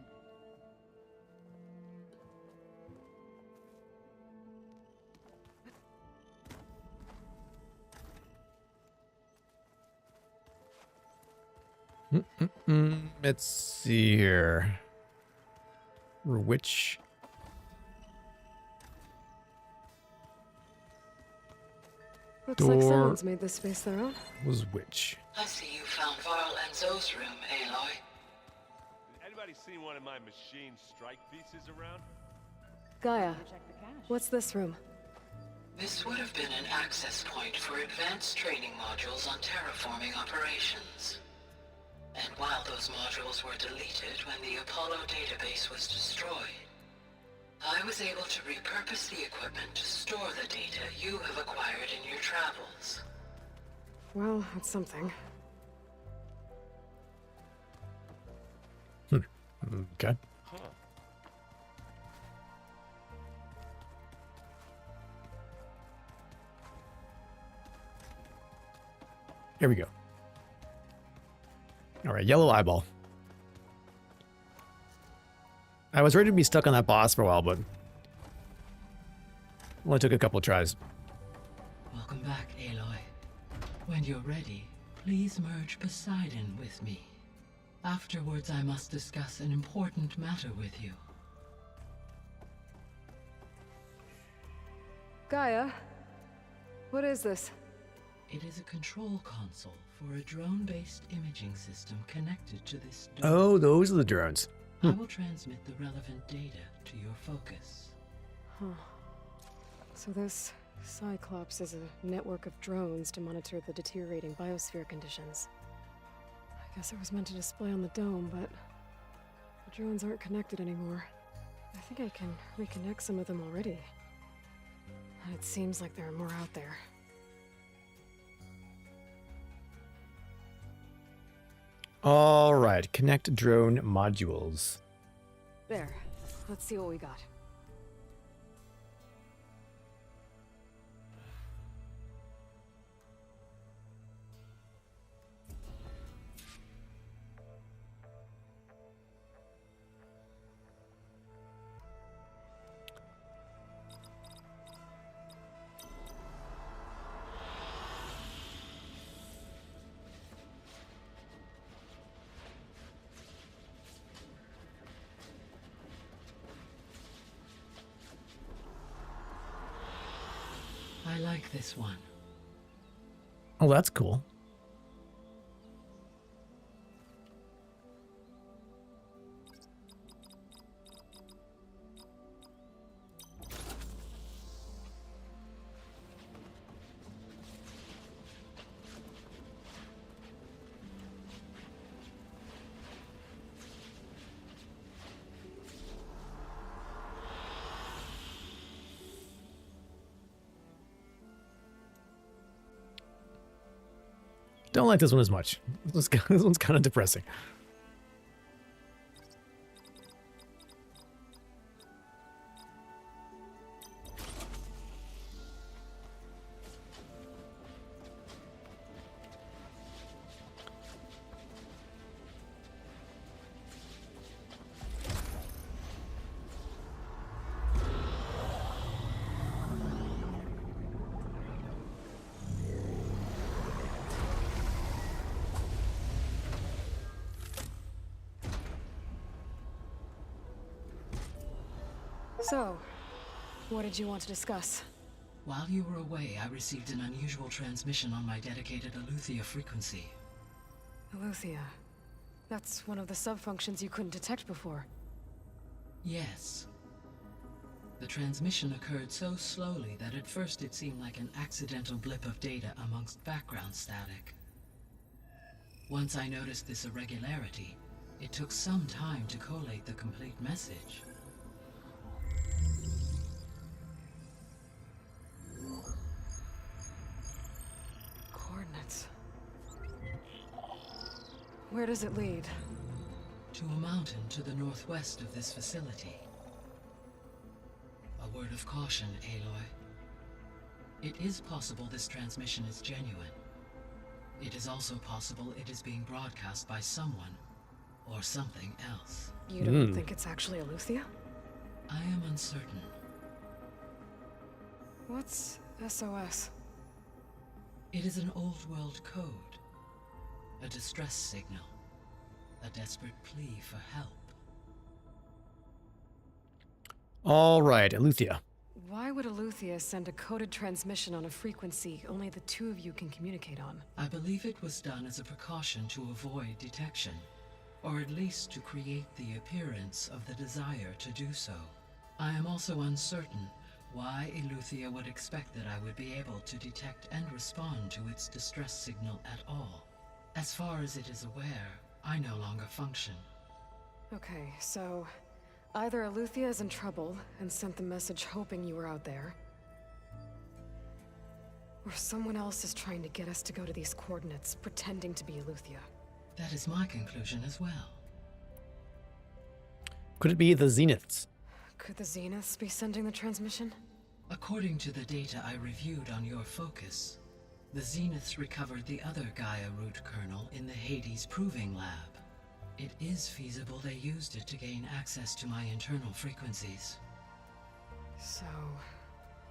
Let's see here. Which? Looks like someone's made this space their own. Was which? I see you found Varl and Zoe's room, Aloy. Anybody seen one of my machine strike pieces around? Gaia, what's this room? This would have been an access point for advanced training modules on terraforming operations. And while those modules were deleted when the Apollo database was destroyed, I was able to repurpose the equipment to store the data you have acquired in your travels. Well, that's something. Okay. Here we go. All right, yellow eyeball. I was ready to be stuck on that boss for a while, but only took a couple tries. Welcome back, Aloy. When you're ready, please merge Poseidon with me. Afterwards, I must discuss an important matter with you. Gaia, what is this? It is a control console for a drone-based imaging system connected to this dome. Oh, those are the drones. I will transmit the relevant data to your focus. Huh. So this Cyclops is a network of drones to monitor the deteriorating biosphere conditions. I guess it was meant to display on the dome, but the drones aren't connected anymore. I think I can reconnect some of them already. And it seems like there are more out there. All right, connect drone modules. There. Let's see what we got. I like this one. Oh, that's cool. Don't like this one as much. This one's kind of depressing. So, what did you want to discuss? While you were away, I received an unusual transmission on my dedicated Aletheia frequency. Aletheia. That's one of the sub-functions you couldn't detect before. Yes. The transmission occurred so slowly that at first it seemed like an accidental blip of data amongst background static. Once I noticed this irregularity, it took some time to collate the complete message. Coordinates. Where does it lead? To a mountain to the northwest of this facility. A word of caution, Aloy. It is possible this transmission is genuine. It is also possible it is being broadcast by someone or something else. You don't think it's actually Aletheia? I am uncertain. What's SOS? It is an old world code. A distress signal. a desperate plea for help. All right, Eleuthia. Why would Eleuthia send a coded transmission on a frequency only the two of you can communicate on? I believe it was done as a precaution to avoid detection, or at least to create the appearance of the desire to do so. I am also uncertain why Eleuthia would expect that I would be able to detect and respond to its distress signal at all. As far as it is aware, I no longer function. Okay, so either Eleuthia is in trouble and sent the message hoping you were out there, or someone else is trying to get us to go to these coordinates, pretending to be Eleuthia. That is my conclusion as well. Could it be the Zeniths? Could the Zeniths be sending the transmission? According to the data I reviewed on your focus, the Zeniths recovered the other Gaia root kernel in the Hades Proving Lab. It is feasible they used it to gain access to my internal frequencies. So,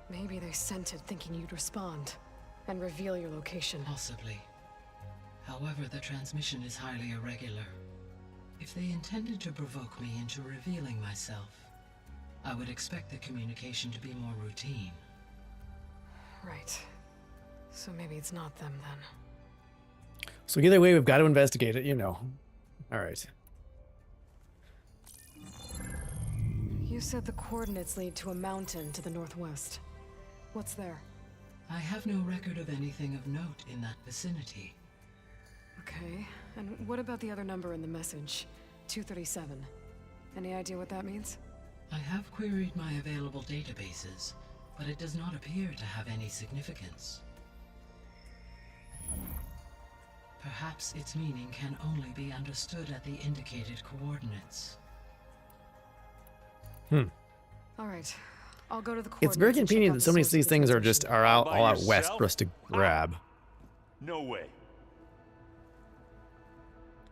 maybe they sent it thinking you'd respond and reveal your location. Possibly. However, the transmission is highly irregular. If they intended to provoke me into revealing myself, I would expect the communication to be more routine. Right. So maybe it's not them then. So either way, we've got to investigate it, you know. All right. You said the coordinates lead to a mountain to the northwest. What's there? I have no record of anything of note in that vicinity. Okay, and what about the other number in the message? 237. Any idea what that means? I have queried my available databases, but it does not appear to have any significance. Perhaps its meaning can only be understood at the indicated coordinates. All right, I'll go to the coordinates. It's very and check convenient out that the so many of source these the things are transmission. all By out west yourself? for us to grab. No way.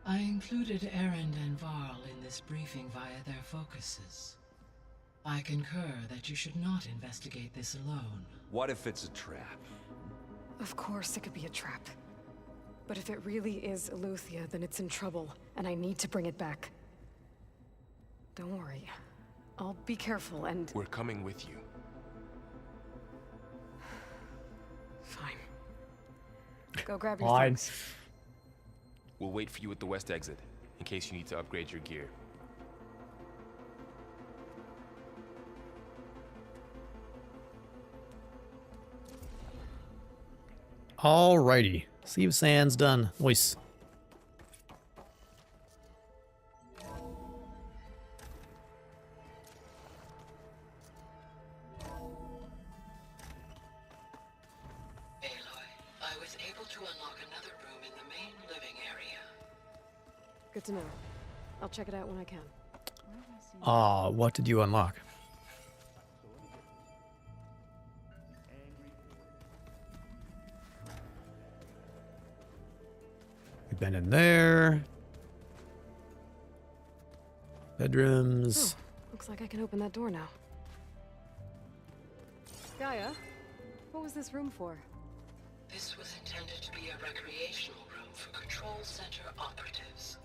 I included Erend and Varl in this briefing via their focuses. I concur that you should not investigate this alone. What if it's a trap? Of course it could be a trap. But if it really is Eleuthia, then it's in trouble, and I need to bring it back. Don't worry. I'll be careful and... We're coming with you. Fine. Go grab your Fine. things. We'll wait for you at the west exit, in case you need to upgrade your gear. Alrighty. Sleeve Sand's done. Nice. I was able to unlock another room in the main living area. Good to know. I'll check it out when I can. What did you unlock? We've been in there. Bedrooms. Oh, looks like I can open that door now. Gaia, what was this room for? This was intended to be a recreational room for Control Center operatives.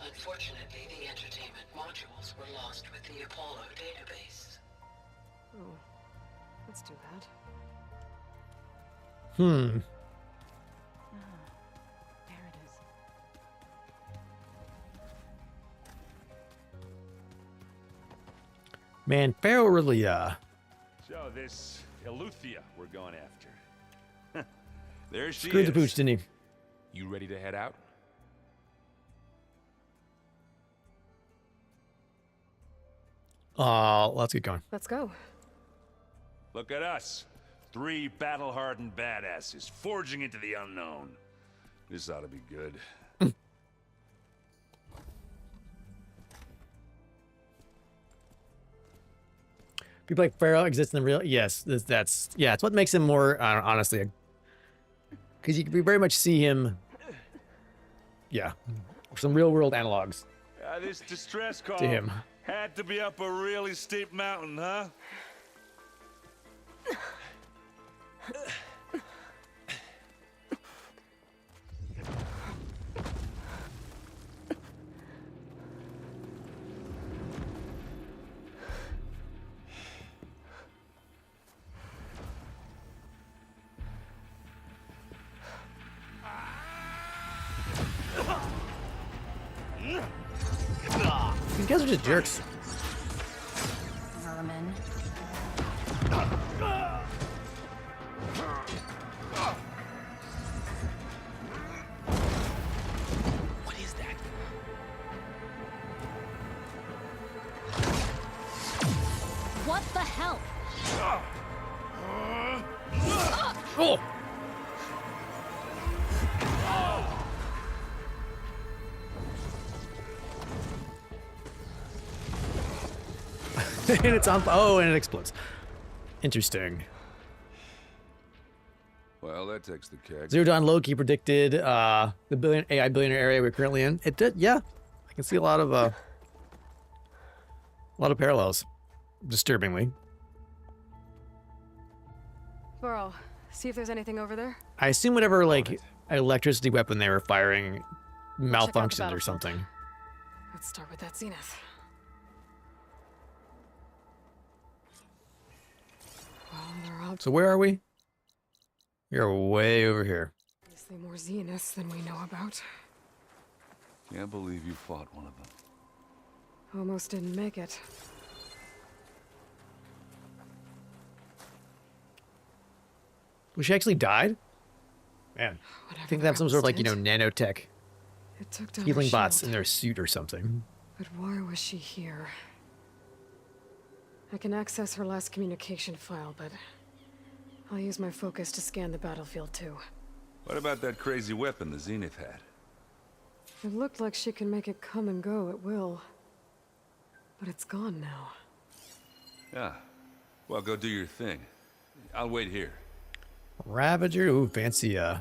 Unfortunately, the entertainment modules were lost with the Apollo database. Oh, that's too bad. There it is. Man, Pharaoh really, So this Eleuthia we're going after. There she screwed is. the pooch, didn't he? You ready to head out? Let's get going. Let's go. Look at us. 3 battle-hardened badasses forging into the unknown. This ought to be good. People like Pharaoh exist in the real. Yes, that's yeah. It's what makes him more honestly, because you can very much see him. Yeah, some real world analogs This distress call to him. had to be up a really steep mountain, huh? guys are just jerks. Vermin. What is that? What the hell? Oh! And it's on. Oh, and it explodes. Interesting. Well, that takes the keg. Zero Dawn Loki predicted the AI billionaire area we're currently in. It did, yeah. I can see a lot of parallels, disturbingly. Burrow, see if there's anything over there. I assume whatever like electricity weapon they were firing malfunctioned or battlefield. something. Let's start with that zenith. Well, they're So where are we? We're way over here. obviously more zeniths than we know about. Can't believe you fought one of them. Almost didn't make it. Was she actually died? Man, I think they have some sort of like, you know, nanotech It took down healing her bots shield. in their suit or something. But why was she here? I can access her last communication file, but I'll use my focus to scan the battlefield too. What about that crazy weapon the Zenith had? It looked like she can make it come and go at will. But it's gone now. Yeah. Well, go do your thing. I'll wait here. Ravager, ooh, fancy, The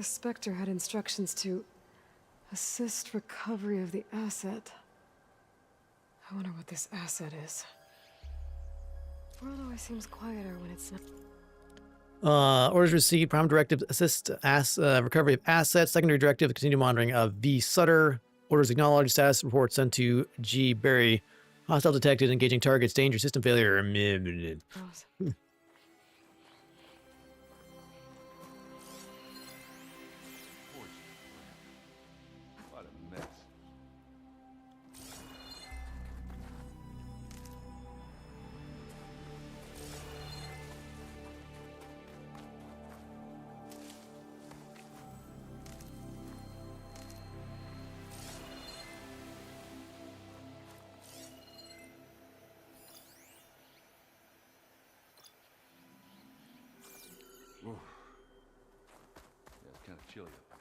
Spectre had instructions to assist recovery of the asset. I wonder what this asset is. World always seems quieter when it's not. Orders received, prime directive, assist recovery of assets, secondary directive, continue monitoring of V. Sutter, orders acknowledged, status report sent to G. Berry, hostile detected, engaging targets, danger, system failure. What a mess. Ooh. Yeah, it's kind of chilly up here.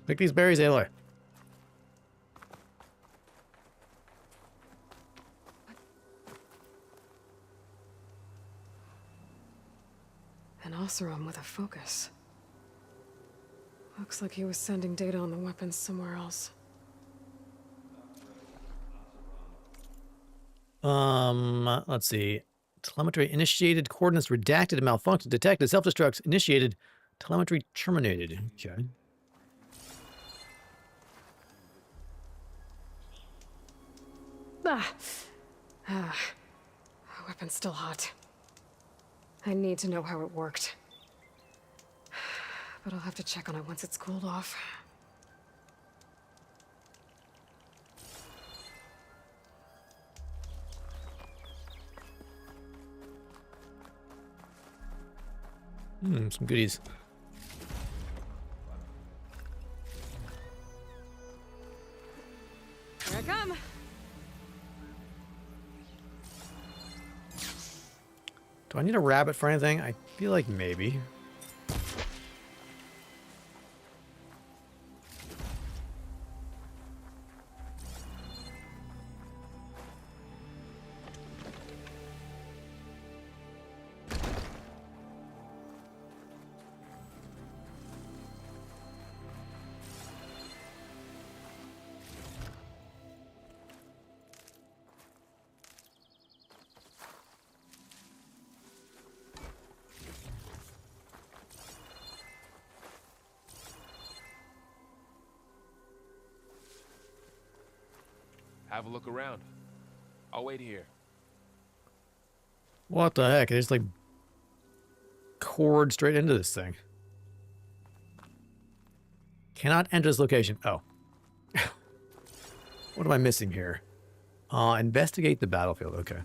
Pick these berries, Aloy. An Oseram with a focus. Looks like he was sending data on the weapons somewhere else. Let's see. Telemetry initiated, coordinates redacted, and malfunction detected, self-destruct initiated, telemetry terminated. Okay. Weapon's still hot. I need to know how it worked. But I'll have to check on it once it's cooled off. Some goodies. Here I come. Do I need a rabbit for anything? I feel like maybe. Have a look around. I'll wait here. What the heck? They just like cord straight into this thing. Cannot enter this location. Oh. What am I missing here? Investigate the battlefield. Okay.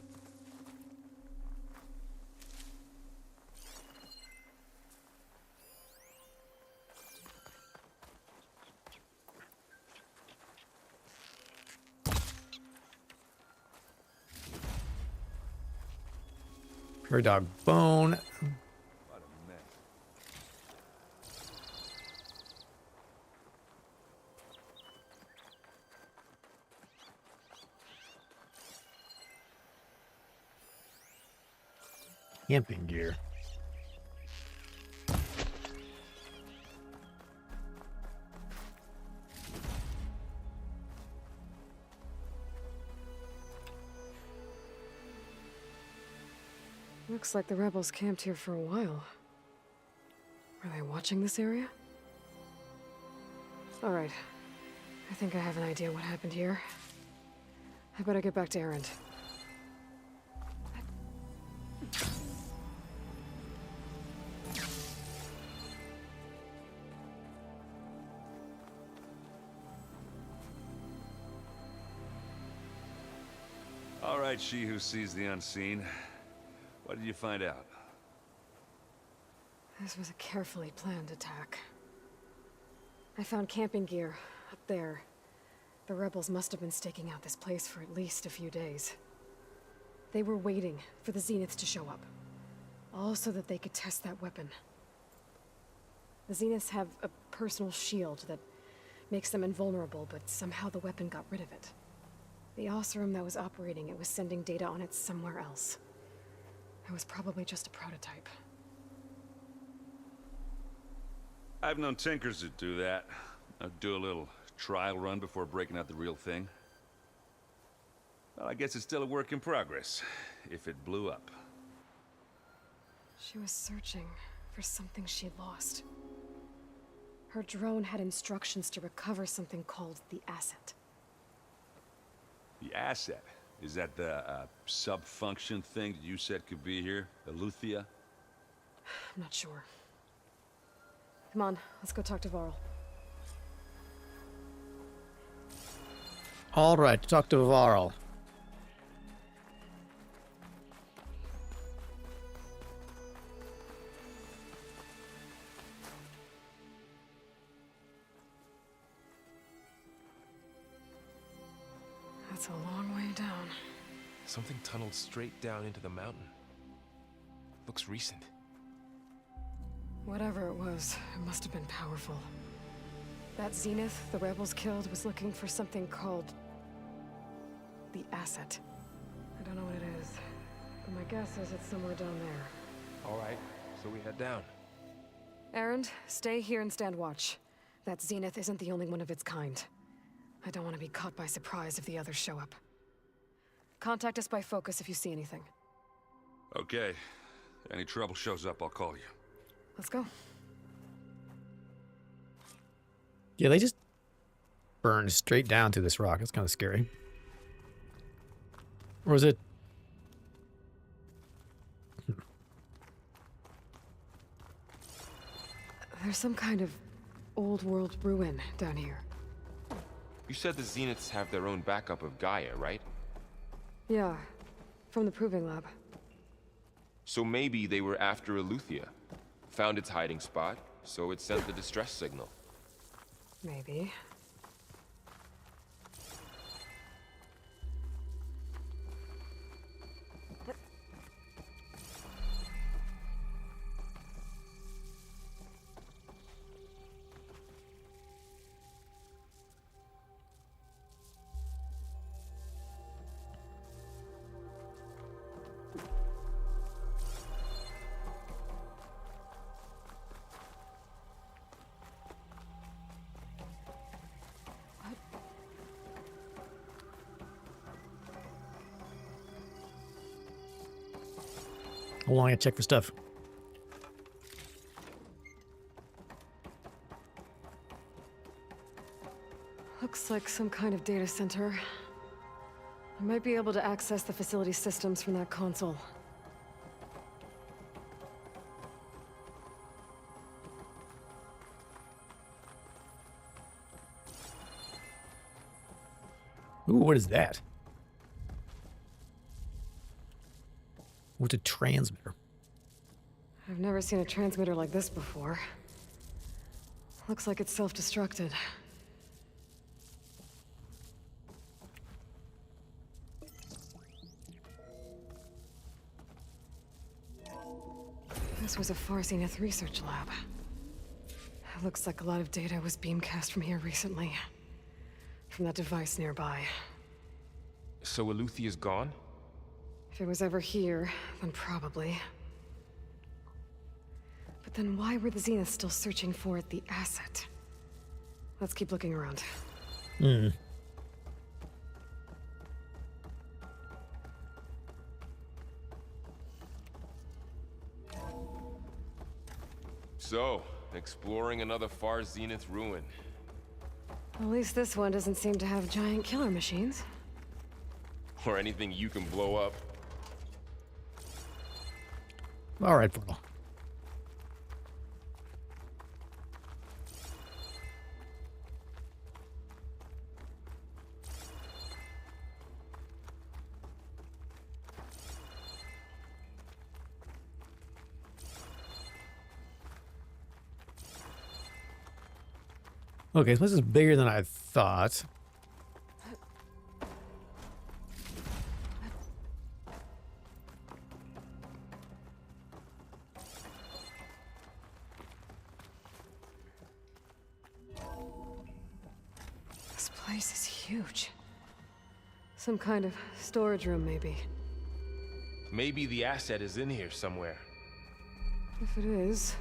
Prairie dog bone. What a mess. Camping gear. Looks like the rebels camped here for a while. Are they watching this area? Alright. I think I have an idea what happened here. I better get back to Erend. All right, she who sees the unseen. What did you find out? This was a carefully planned attack. I found camping gear up there. The rebels must have been staking out this place for at least a few days. They were waiting for the Zeniths to show up. All so that they could test that weapon. The Zeniths have a personal shield that makes them invulnerable, but somehow the weapon got rid of it. The Oseram that was operating it was sending data on it somewhere else. It was probably just a prototype. I've known tinkers that do that. I'd do a little trial run before breaking out the real thing. Well, I guess it's still a work in progress, if it blew up. She was searching for something she lost. Her drone had instructions to recover something called the asset. The asset? Is that the sub-function thing that you said could be here? Eleuthia? I'm not sure. Come on, let's go talk to Varl. All right, talk to Varl. That's a long way down. Something tunneled straight down into the mountain. Looks recent. Whatever it was, it must have been powerful. That Zenith the rebels killed was looking for something called the asset. I don't know what it is, but my guess is it's somewhere down there. All right, so we head down. Erend, stay here and stand watch. That Zenith isn't the only one of its kind. I don't want to be caught by surprise if the others show up. Contact us by focus if you see anything. Okay. Any trouble shows up, I'll call you. Let's go. Yeah, they just burned straight down to this rock. It's kind of scary. Or was it? There's some kind of old world ruin down here. You said the Zeniths have their own backup of Gaia, right? Yeah, from the proving lab. So maybe they were after Eleuthia. Found its hiding spot, so it sent the distress signal. Maybe. Hold on, I gotta check for stuff. Looks like some kind of data center. I might be able to access the facility systems from that console. Ooh, what is that? What's a transmitter? I've never seen a transmitter like this before. Looks like it's self-destructed. This was a Far Zenith research lab. It looks like a lot of data was beamcast from here recently. From that device nearby. So Eluthia's gone? If it was ever here, then probably. But then why were the Zeniths still searching for the asset? Let's keep looking around. So, exploring another Far Zenith ruin. At least this one doesn't seem to have giant killer machines. Or anything you can blow up. All right, Portal. Okay, so this is bigger than I thought. This place is huge. Some kind of storage room, maybe. Maybe the asset is in here somewhere. If it is,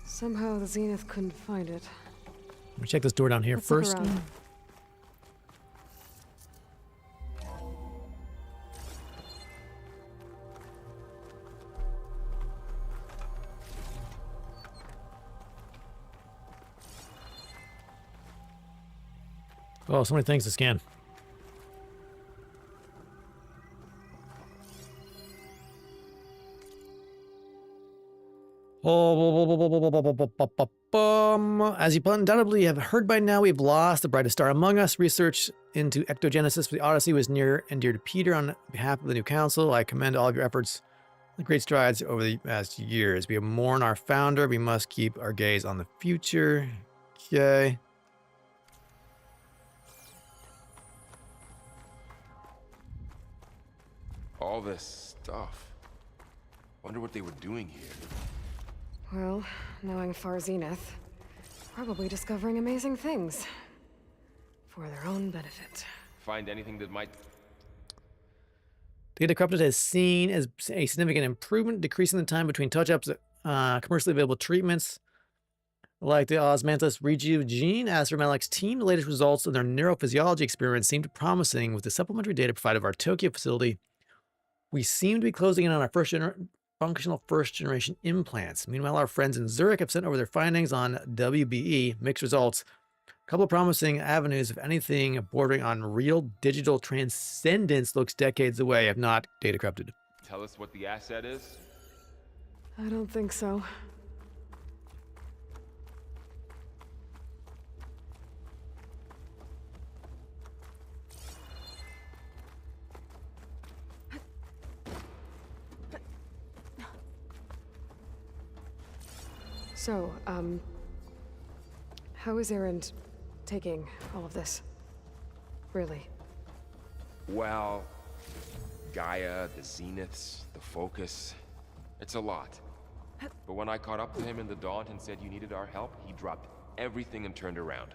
somehow the Zenith couldn't find it. Let me check this door down here Let's look first. around. Oh, so many things to scan. As you undoubtedly have heard by now, we've lost the brightest star among us. Research into ectogenesis for the Odyssey was near and dear to Peter. On behalf of the new council, I commend all of your efforts and great strides over the past years. We mourn our founder. We must keep our gaze on the future. Okay. All this stuff. Wonder what they were doing here. Well, knowing Far Zenith, probably discovering amazing things. For their own benefit. Find anything that might... Data corrupted has seen as a significant improvement, decreasing the time between touch-ups, commercially available treatments, like the osmanthus reju gene. As for Malik's team, the latest results of their neurophysiology experiments seemed promising. With the supplementary data provided by our Tokyo facility, we seem to be closing in on our functional first-generation implants. Meanwhile, our friends in Zurich have sent over their findings on WBE, mixed results. A couple of promising avenues, if anything, bordering on real digital transcendence looks decades away, if not data corrupted. Tell us what the asset is? I don't think so. So, how is Erend taking all of this? Really? Well, Gaia, the Zeniths, the Focus. It's a lot. But when I caught up to him in the Daunt and said you needed our help, he dropped everything and turned around.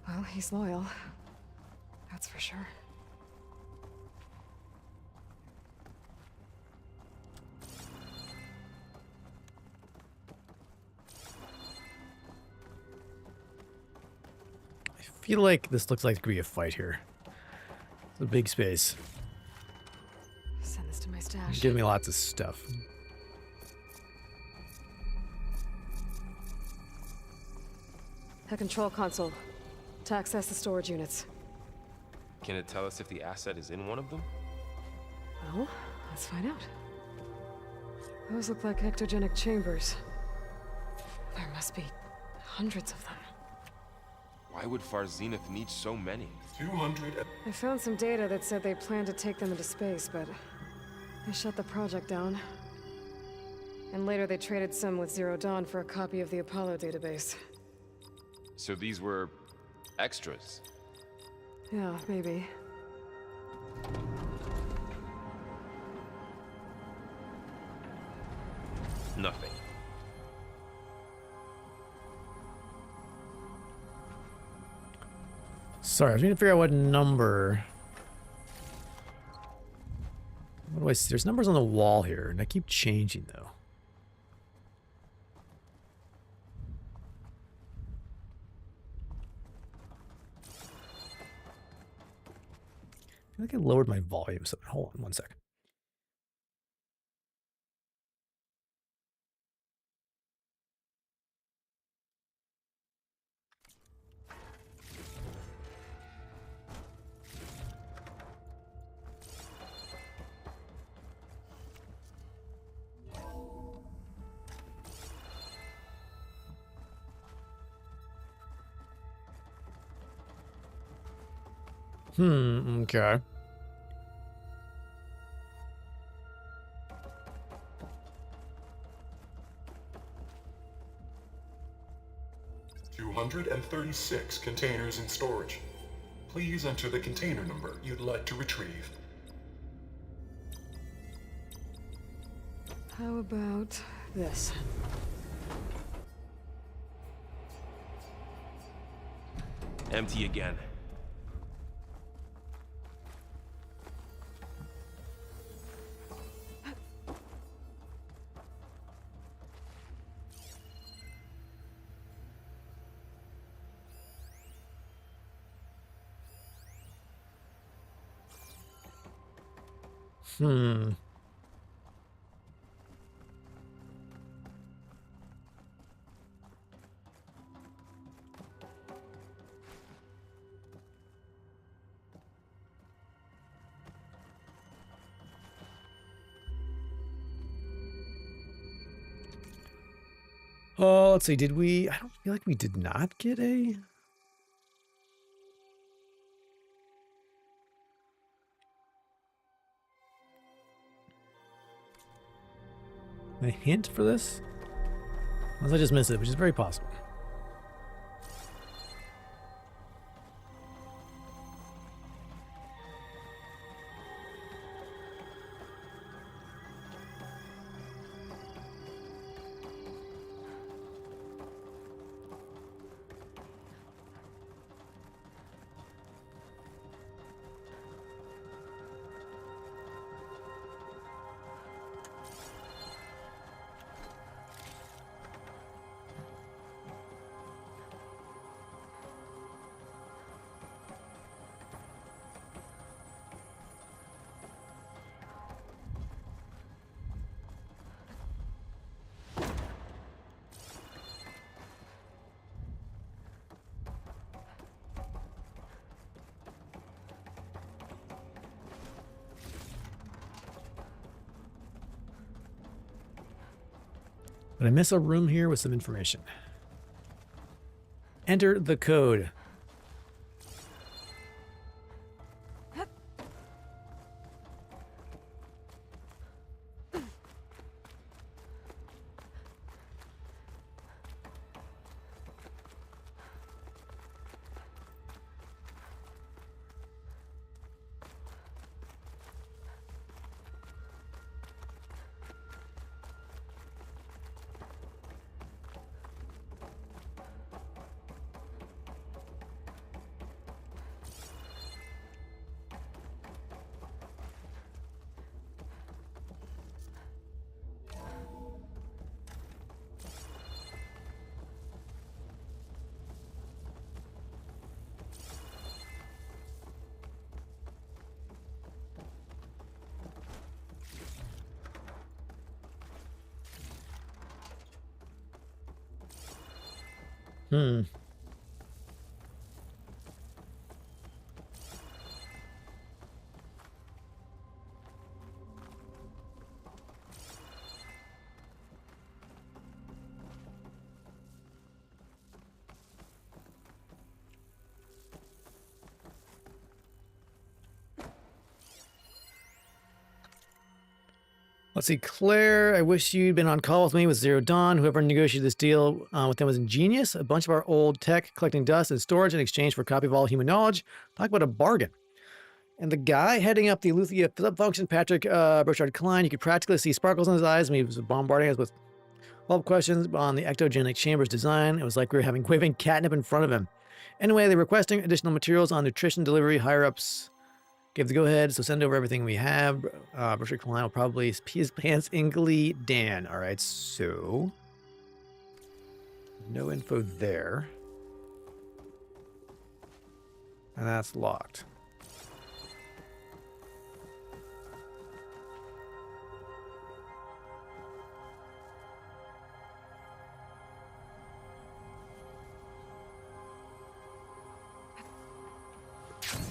Well, he's loyal. That's for sure. I feel like this looks like it could be a fight here. It's a big space. Send this to my stash. Give me lots of stuff. A control console. To access the storage units. Can it tell us if the asset is in one of them? Well, let's find out. Those look like ectogenic chambers. There must be hundreds of them. Why would Far Zenith need so many? 200. I found some data that said they planned to take them into space, but they shut the project down. And later they traded some with Zero Dawn for a copy of the Apollo database. So these were extras? Yeah, maybe. Nothing. Sorry, I was trying to figure out what number. What do I see? There's numbers on the wall here, and I keep changing though. I feel like I lowered my volume. So hold on one second. Okay. $236 containers in storage. Please enter the container number you'd like to retrieve. How about this? Empty again. Oh, let's see. Did we? I don't feel like we did not get a hint for this. Unless I just missed it, which is very possible. But I miss a room here with some information. Enter the code. Hmm. Let's see, Claire, I wish you'd been on call with me with Zero Dawn. Whoever negotiated this deal with them was ingenious. A bunch of our old tech collecting dust and storage in exchange for a copy of all human knowledge. Talk about a bargain. And the guy heading up the Eleuthia flip function, Patrick Burchard Klein, you could practically see sparkles in his eyes when he was bombarding us with follow-up questions on the ectogenic chamber's design. It was like we were having waving catnip in front of him. Anyway, they're requesting additional materials on nutrition delivery. Higher-ups gave the go-ahead, so send over everything we have. Burchard Klein will probably pee his pants in glee. Dan. All right, so no info there. And that's locked.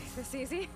Is this easy?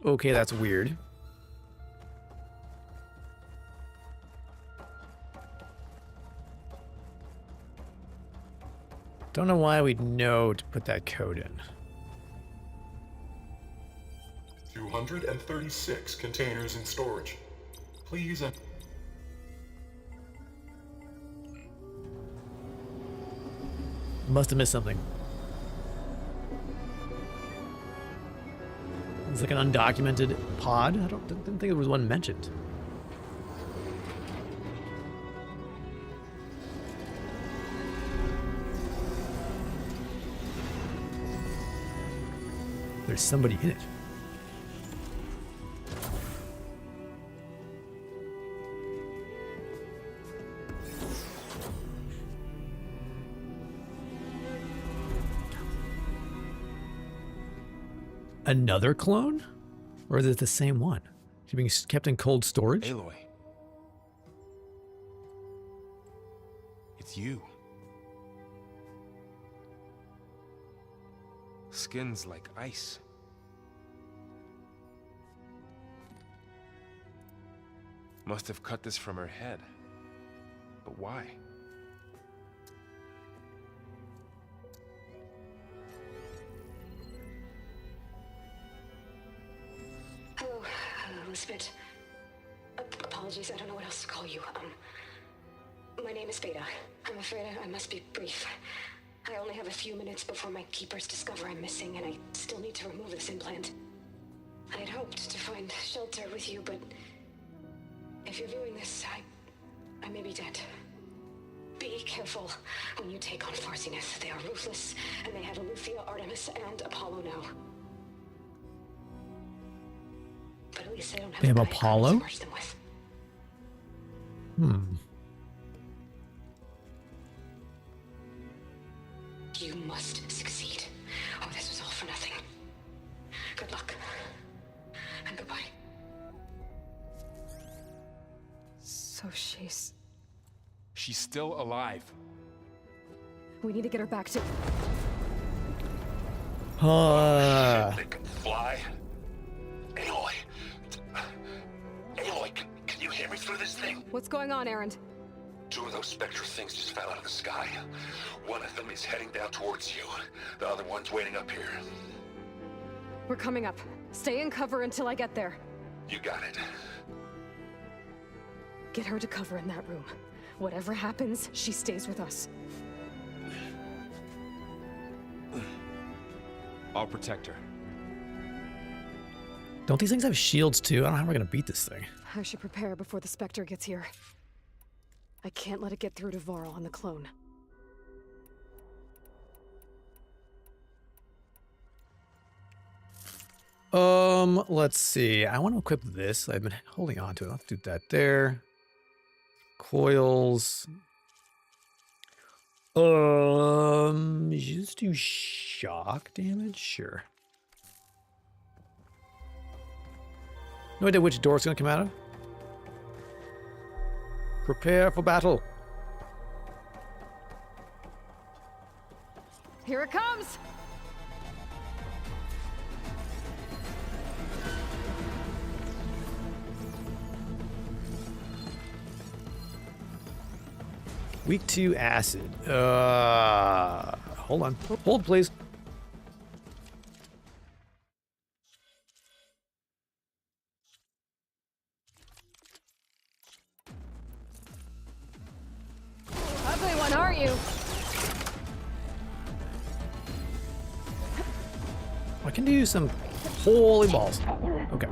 Okay, that's weird. Don't know why we'd know to put that code in. 236 containers in storage. Please enter. Must have missed something. It's like an undocumented pod. Didn't think there was one mentioned. There's somebody in it. Another clone? Or is it the same one? Is he being kept in cold storage? Aloy. It's you. Skin's like ice. Must have cut this from her head. But why? Hello, Elizabeth. Apologies, I don't know what else to call you. My name is Beta. I'm afraid I must be brief. I only have a few minutes before my keepers discover I'm missing, and I still need to remove this implant. I had hoped to find shelter with you, but if you're viewing this, I may be dead. Be careful when you take on Farsiness. They are ruthless, and they have Eleuthia, Artemis, and Apollo now. But at least they don't have They have a body Apollo? to merge them with. You must succeed, or this was all for nothing. Good luck. And goodbye. So she's... She's still alive. We need to get her back to... They can fly? Aloy. Aloy, can you hear me through this thing? What's going on, Erend? Two of those Spectre things just fell out of the sky. One of them is heading down towards you. The other one's waiting up here. We're coming up. Stay in cover until I get there. You got it. Get her to cover in that room. Whatever happens, she stays with us. I'll protect her. Don't these things have shields too? I don't know how we're gonna beat this thing. I should prepare before the Spectre gets here. I can't let it get through to Varl and the clone. Let's see. I want to equip this. I've been holding on to it. Let's do that there. Coils. Just do shock damage? Sure. No idea which door it's gonna come out of. Prepare for battle. Here it comes! Weak to acid. Hold on. Hold, please. Ugly one, are you? I can do some holy balls. Okay.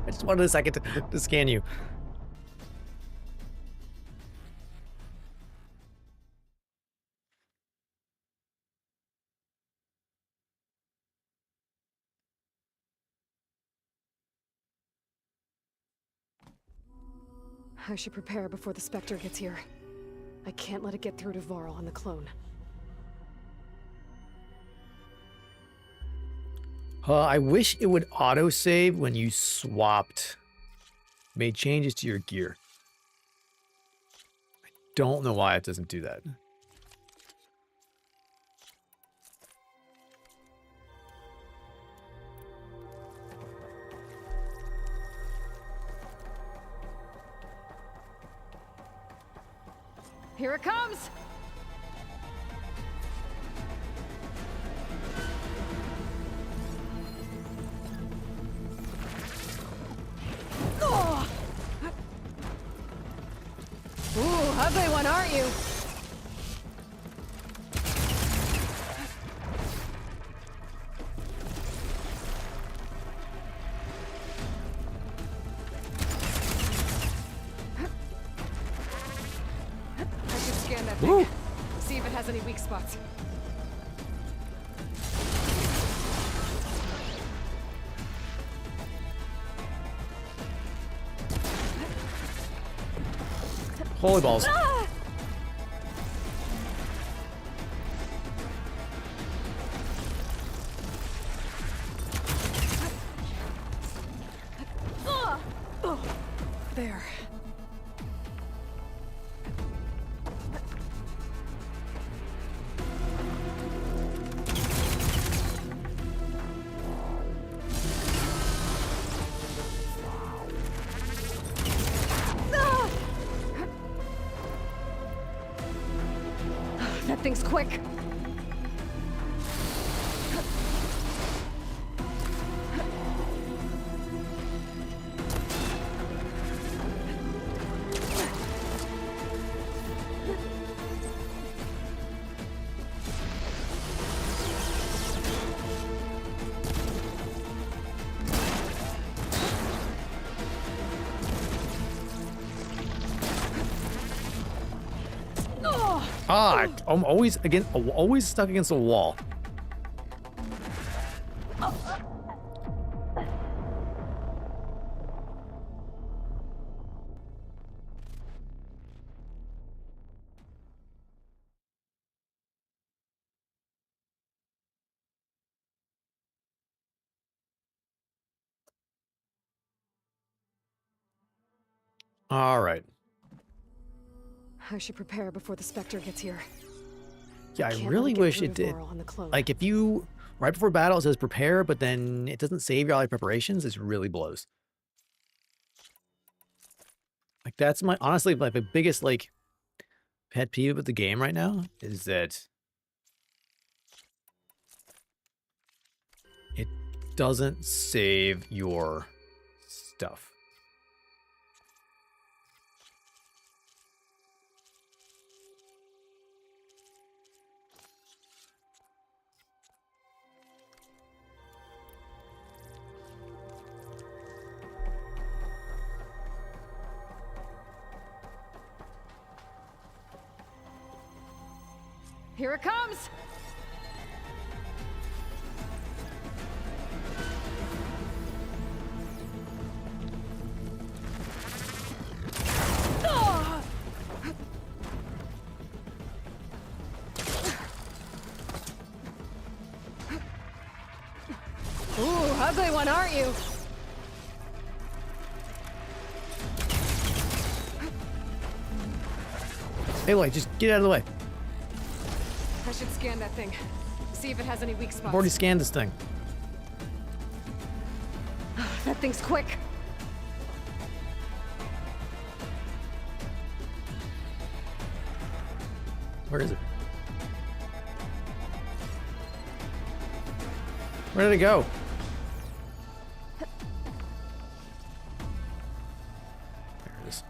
I just wanted a second to scan you. I should prepare before the Spectre gets here. I can't let it get through to Varl and the clone. I wish it would autosave when you made changes to your gear. I don't know why it doesn't do that. Here it comes! Oh! Ooh, ugly one, aren't you? Scan that thing. See if it has any weak spots. Holy balls. Ah! There. That thing's quick. I'm always stuck against a wall. All right. I should prepare before the Spectre gets here. Yeah, I really wish it did. Like, if you, right before battle, it says prepare, but then it doesn't save your all your preparations, it really blows. Like, that's honestly, my biggest, like, pet peeve with the game right now is that it doesn't save your stuff. Here it comes! ugly one, aren't you? Aloy, just get out of the way. I should scan that thing. See if it has any weak spots. I've already scanned this thing. That thing's quick. Where is it? Where did it go? There it is.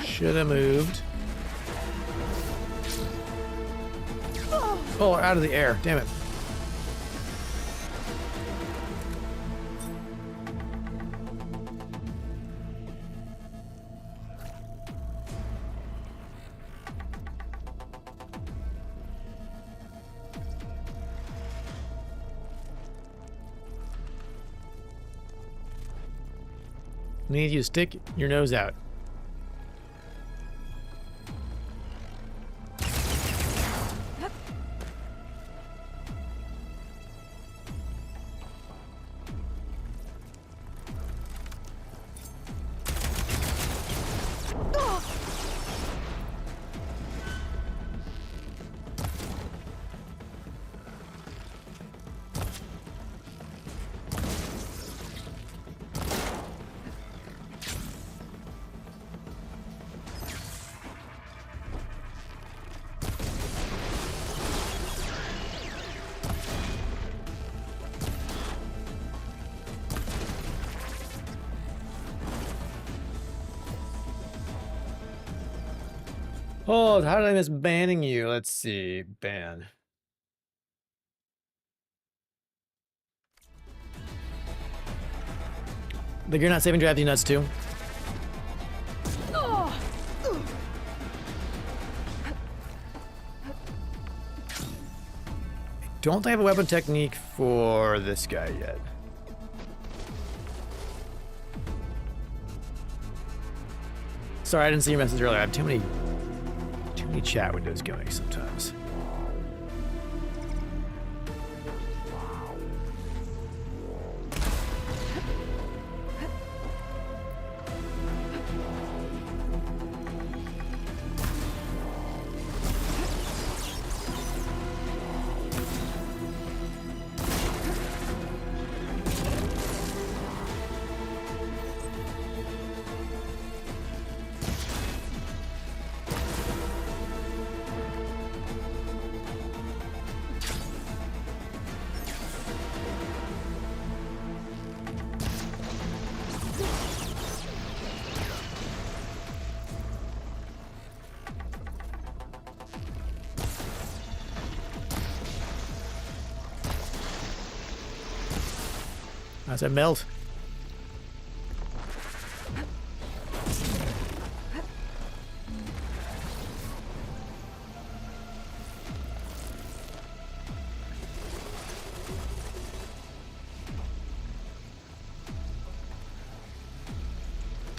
Should have moved. Oh, out of the air. Damn it. Need you to stick your nose out. Oh, how did I miss banning you? Let's see. Ban. Like you're not saving drafty nuts too? Don't think I have a weapon technique for this guy yet. Sorry, I didn't see your message earlier. I have too many chat windows going sometimes. How's that melt?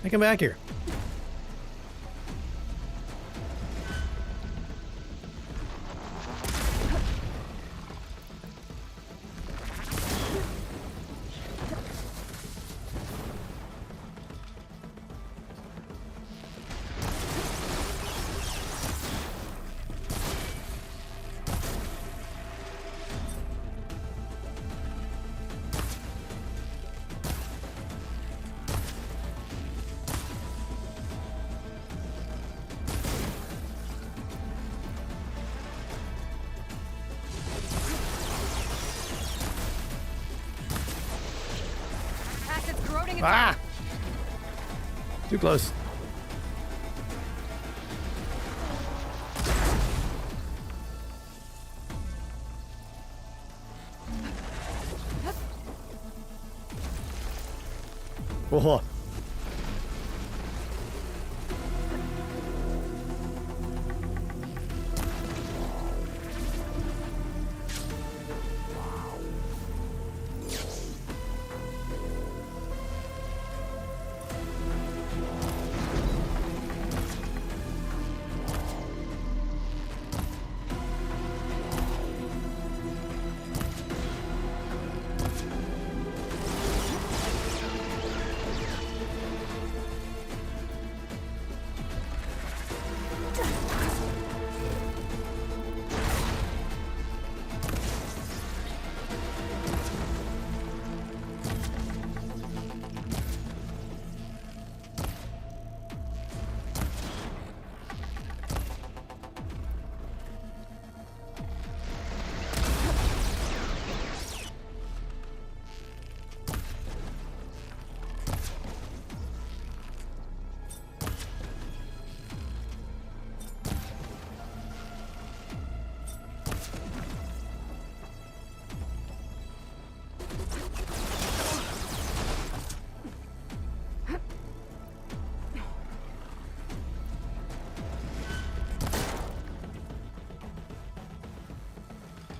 I come back here. Ah! Too close. Oh.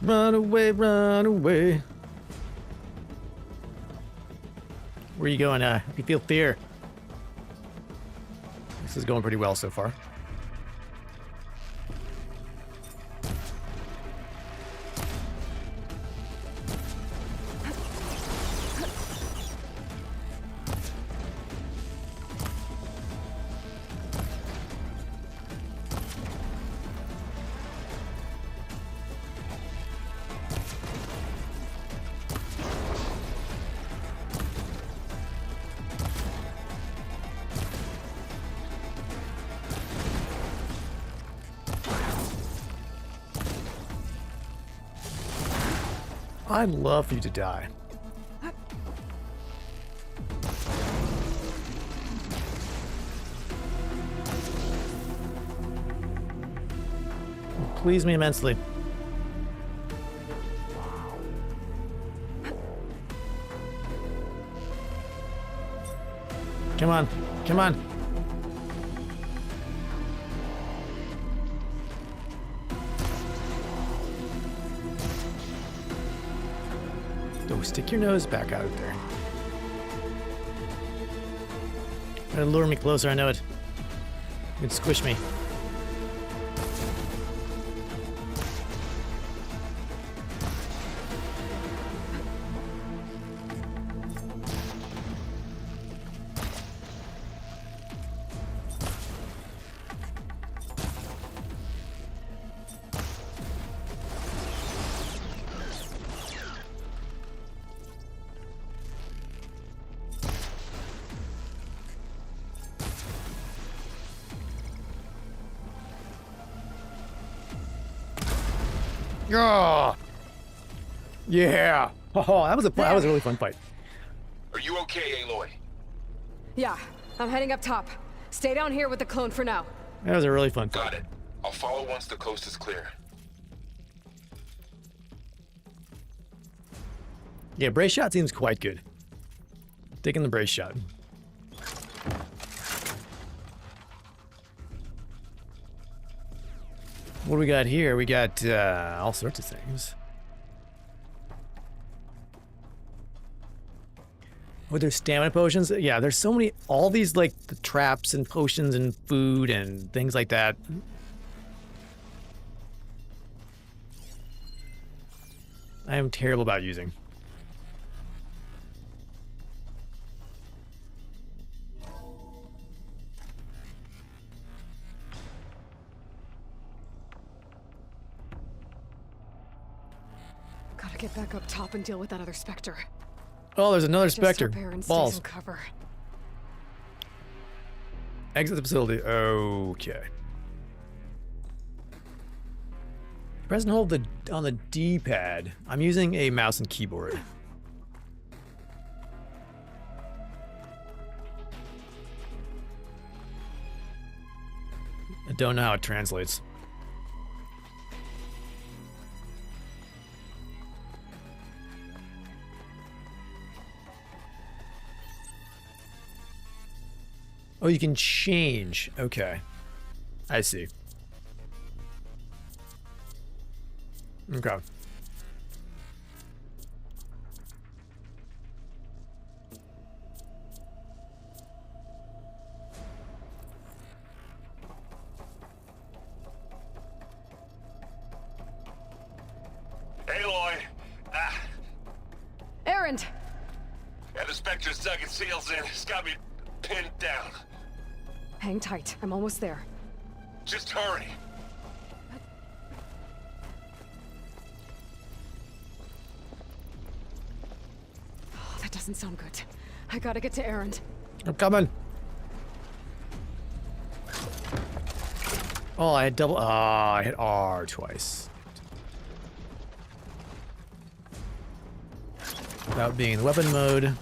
Run away, run away. Where are you going? If you feel fear. This is going pretty well so far. I'd love for you to die. Please me immensely. Come on, come on. Oh, stick your nose back out there. Try to lure me closer, I know it. You can squish me. Oh, yeah. Oh, that was a really fun fight. Are you okay, Aloy? Yeah, I'm heading up top. Stay down here with the clone for now. That was a really fun fight. Got it. I'll follow once the coast is clear. Yeah, brace shot seems quite good. Taking the brace shot. What do we got here? We got all sorts of things. Oh, there's stamina potions. Yeah, there's so many. All these like the traps and potions and food and things like that. I am terrible about using. Gotta get back up top and deal with that other Spectre. Oh, there's another Just Spectre. hope Aaron stays Balls. in cover. Exit the facility. Okay. Press and hold on the D-pad. I'm using a mouse and keyboard. I don't know how it translates. Oh, you can change. Okay. I see. Okay. Aloy! Erend! Yeah, the Spectre's dug its heels in. It's got me pinned down. Hang tight. I'm almost there. Just hurry. Oh, that doesn't sound good. I gotta get to Erend. I'm coming. Oh, I had double. I hit R twice. Without being in weapon mode.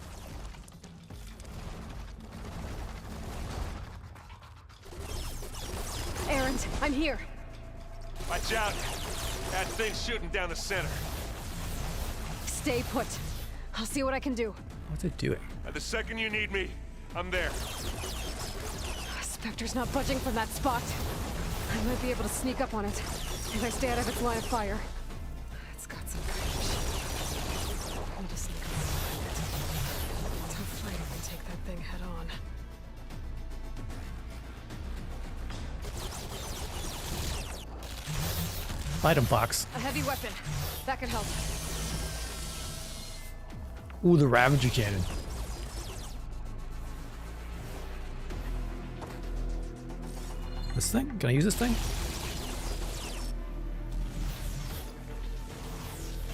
Erend, I'm here. Watch out. That thing's shooting down the center. Stay put. I'll see what I can do. What's it doing? The second you need me, I'm there. Spectre's not budging from that spot. I might be able to sneak up on it if I stay out of its line of fire. It's got some kind of machine. I need to sneak up behind it. Tough fight if I take that thing head on. Item box. A heavy weapon. That could help. Ooh, the Ravager cannon. This thing? Can I use this thing?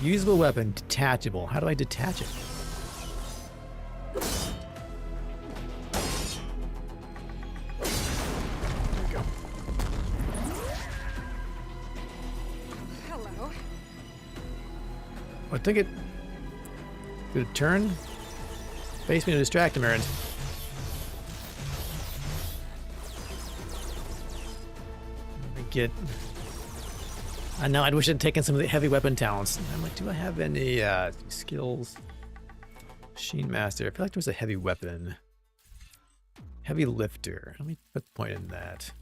Usable weapon, detachable. How do I detach it? There we go. Hello. I think it. Did it turn? Face me to distract him, Erend. Get. I know. I wish I'd taken some of the heavy weapon talents. I'm like, do I have any skills? Machine Master. I feel like there was a heavy weapon. Heavy lifter. Let me put the point in that.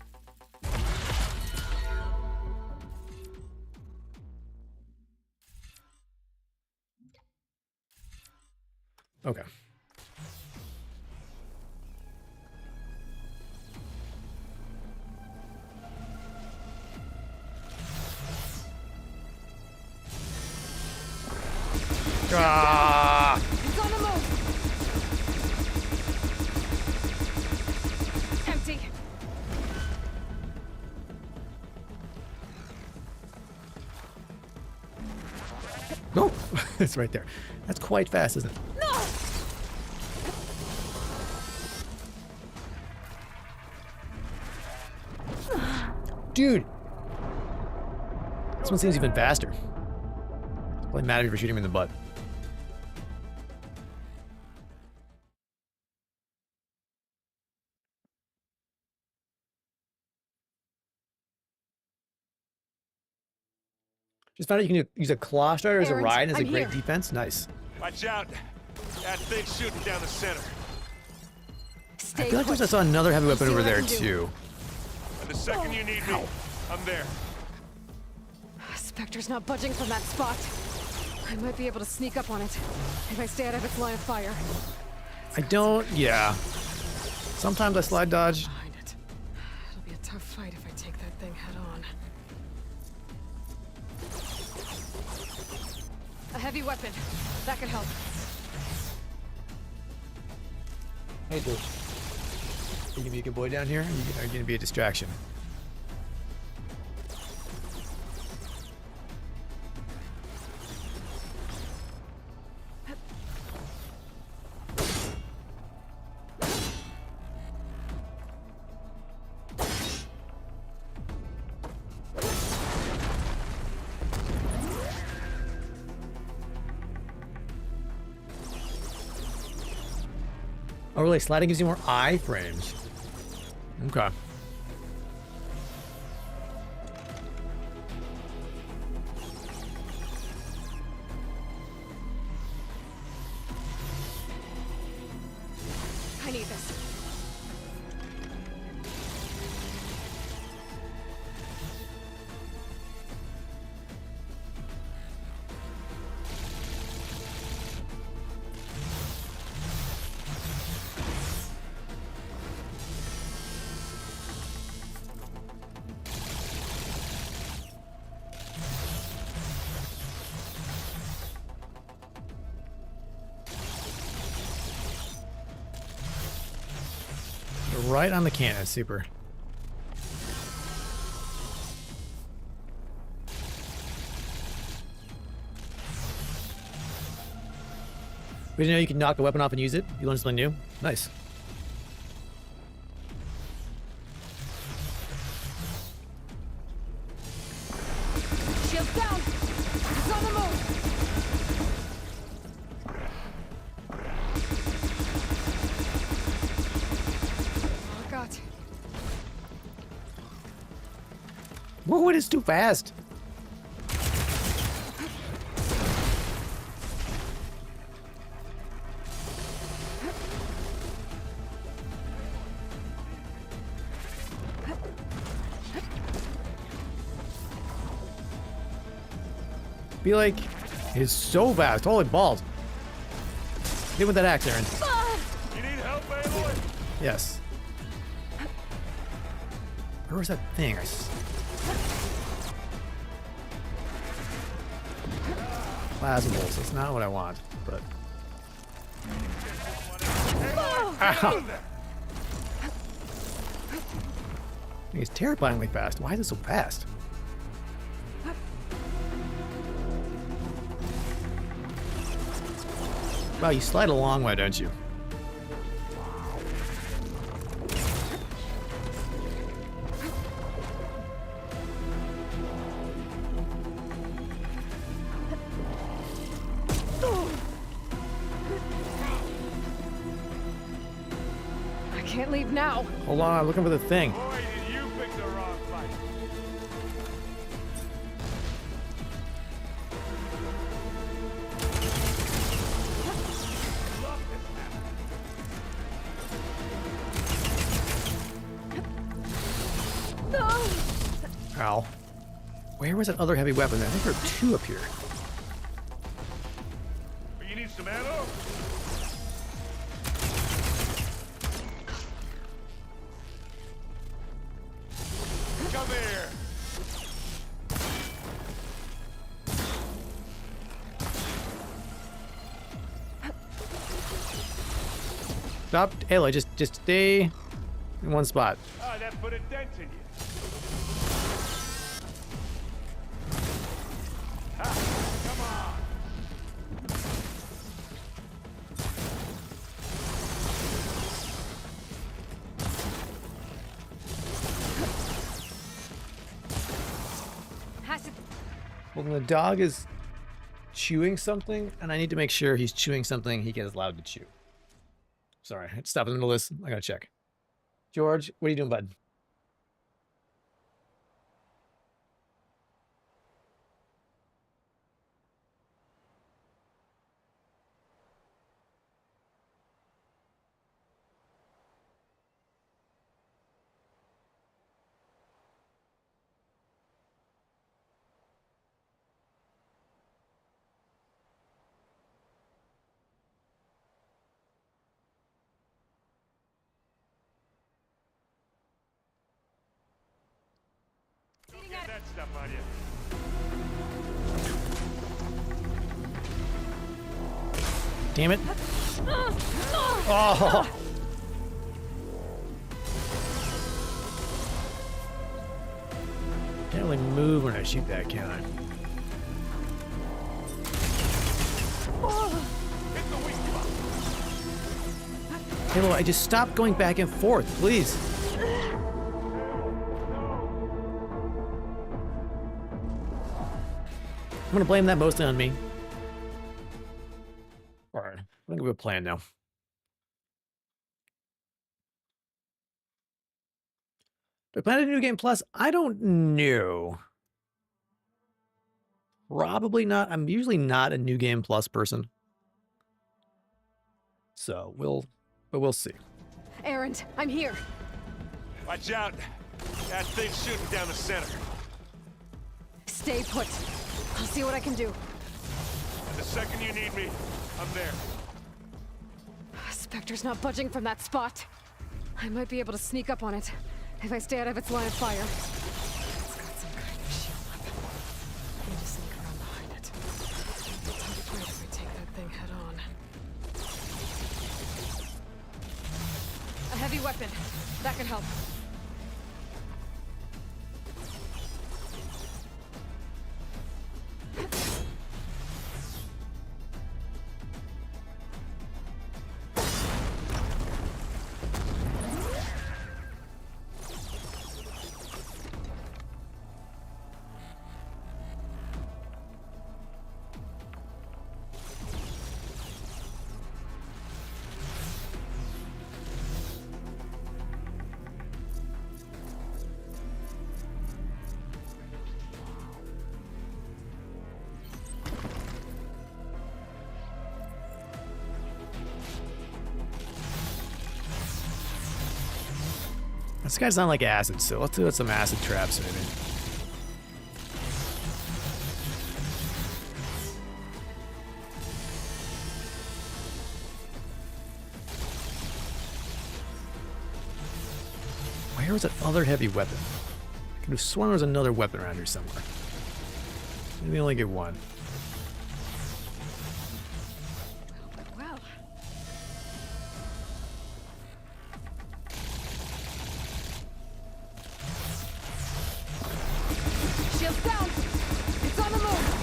Okay. Ah! He's on the move. Empty. No, it's right there. That's quite fast, isn't it? No. Dude! This one seems even faster. It's probably mad at me for shooting him in the butt. Just found out you can use a claw strider as a Erend, ride as a I'm great here. defense. Nice. Watch out. That thing's shooting down the center. Stay I feel like put. I saw another heavy weapon See over what I there can do. too. And the second you need me, I'm there. Spectre's not budging from that spot. I might be able to sneak up on it if I stay out of its line of fire. I don't. Yeah. Sometimes I slide dodge. Behind it. It'll be a tough fight if I take that thing head on. A heavy weapon. That could help. Hey, dude. You gonna be a good boy down here? Or are you gonna be a distraction? Oh, really? Sliding gives you more iframes. Okay. I need this. right on the cannon. Super. We didn't know you could knock a weapon off and use it. You learned something new. Nice. Shields down! It's on the move! Oh, God. Whoa, it is too fast. Be like, it's so fast. Holy balls. Get with that axe, Aaron. You need help, Aloy? Yes. Where was that thing? Plasmables. That's not what I want, but. Ow. It's terrifyingly fast. Why is it so fast? Wow, you slide a long way, don't you? I can't leave now. Hold on, I'm looking for the thing. Boy, did you pick the wrong fight. Ow. Where was that other heavy weapon? I think there are two up here. You need some ammo? Come here. Stop, Aloy, just stay in one spot. Ah, that put a dent in you. Come on. Well, the dog is chewing something, and I need to make sure he's chewing something he gets allowed to chew. Sorry, I had to stop in the middle of this. I gotta check. George, what are you doing, bud? Get that stuff on you. Damn it. Oh. Can't really move when I shoot that, can I? Hit the weak spot. Halo, I just stopped going back and forth, please. I'm gonna blame that mostly on me. Alright, I'm gonna give it a plan now. Do I plan a new game plus? I don't know. Probably not. I'm usually not a new game plus person. So we'll see. Erend, I'm here. Watch out. That thing's shooting down the center. Stay put. I'll see what I can do. And the second you need me, I'm there. Spectre's not budging from that spot. I might be able to sneak up on it if I stay out of its line of fire. It's got some kind of shield weapon. I need to sneak around behind it. It's hard to fight if I take that thing head on. A heavy heavy weapon. That can help. This guy's not like acid, so let's do some acid traps maybe. Where was that other heavy weapon? I could have sworn there was another weapon around here somewhere. Maybe only get one. Well. Shields down! It's on the move!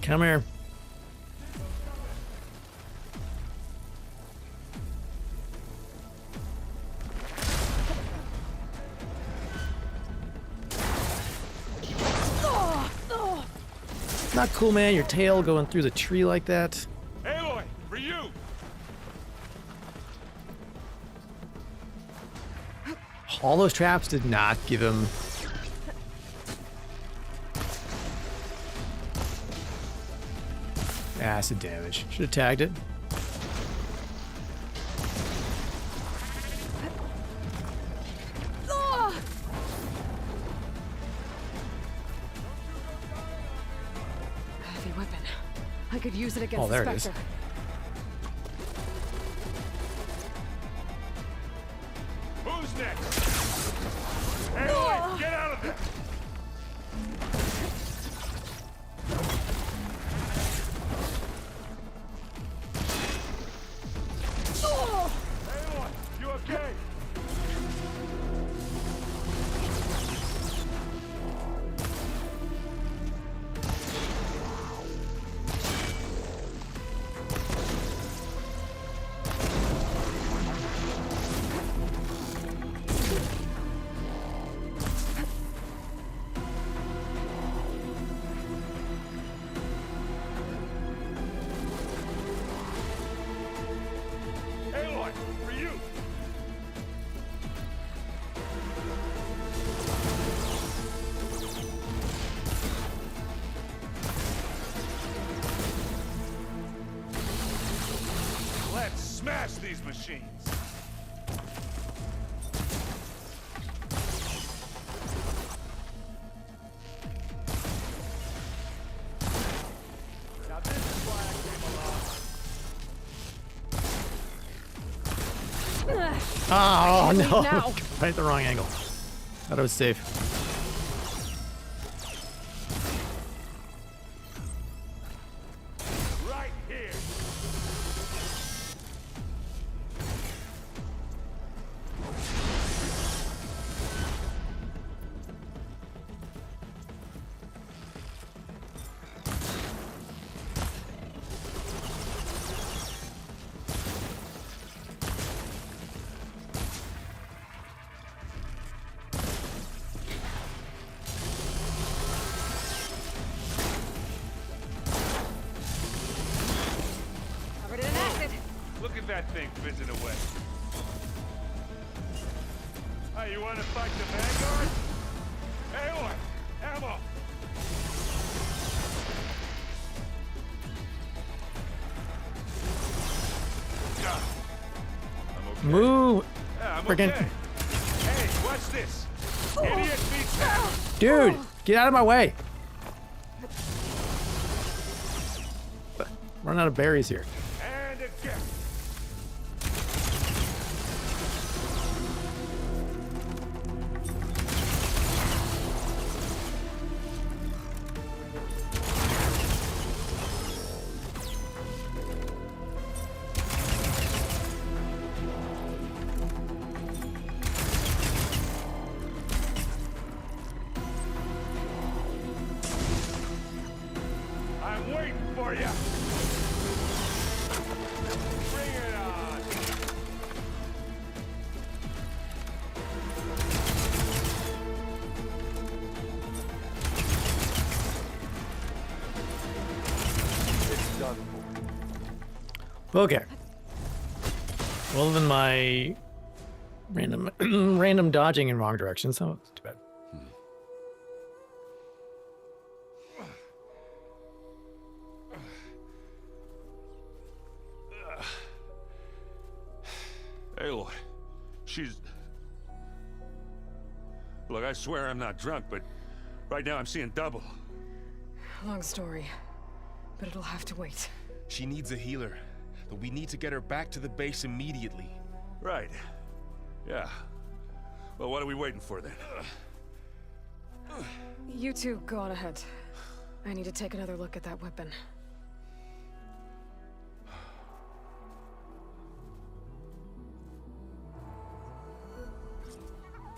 Come here. Not cool, man. Your tail going through the tree like that. Aloy, for you! All those traps did not give him... acid damage. Should have tagged it. Heavy weapon. I could use it against Oh, there the it is. Spectre. Who's next? Aloy, get out of there! Aloy, you okay? Aloy, for you! Let's smash these machines! Now this is why I came along. Oh, no. Now. Right at the wrong angle. Thought it was safe. Right here! Covered it in acid. Look at that thing fizzing away. Hey, you want to fight the Vanguard? Aloy, ammo! I'm okay. Move! Yeah, I'm Frickin'. okay. Hey, watch this. Idiot beats that. Dude, get out of my way! Run out of berries here. And again. Okay. Well, other than my random dodging in wrong directions, so it's too bad. Aloy, she's... Look, I swear I'm not drunk, but right now I'm seeing double. Long story, but it'll have to wait. She needs a healer, but we need to get her back to the base immediately. Right. Yeah. Well, what are we waiting for then? You two go on ahead. I need to take another look at that weapon.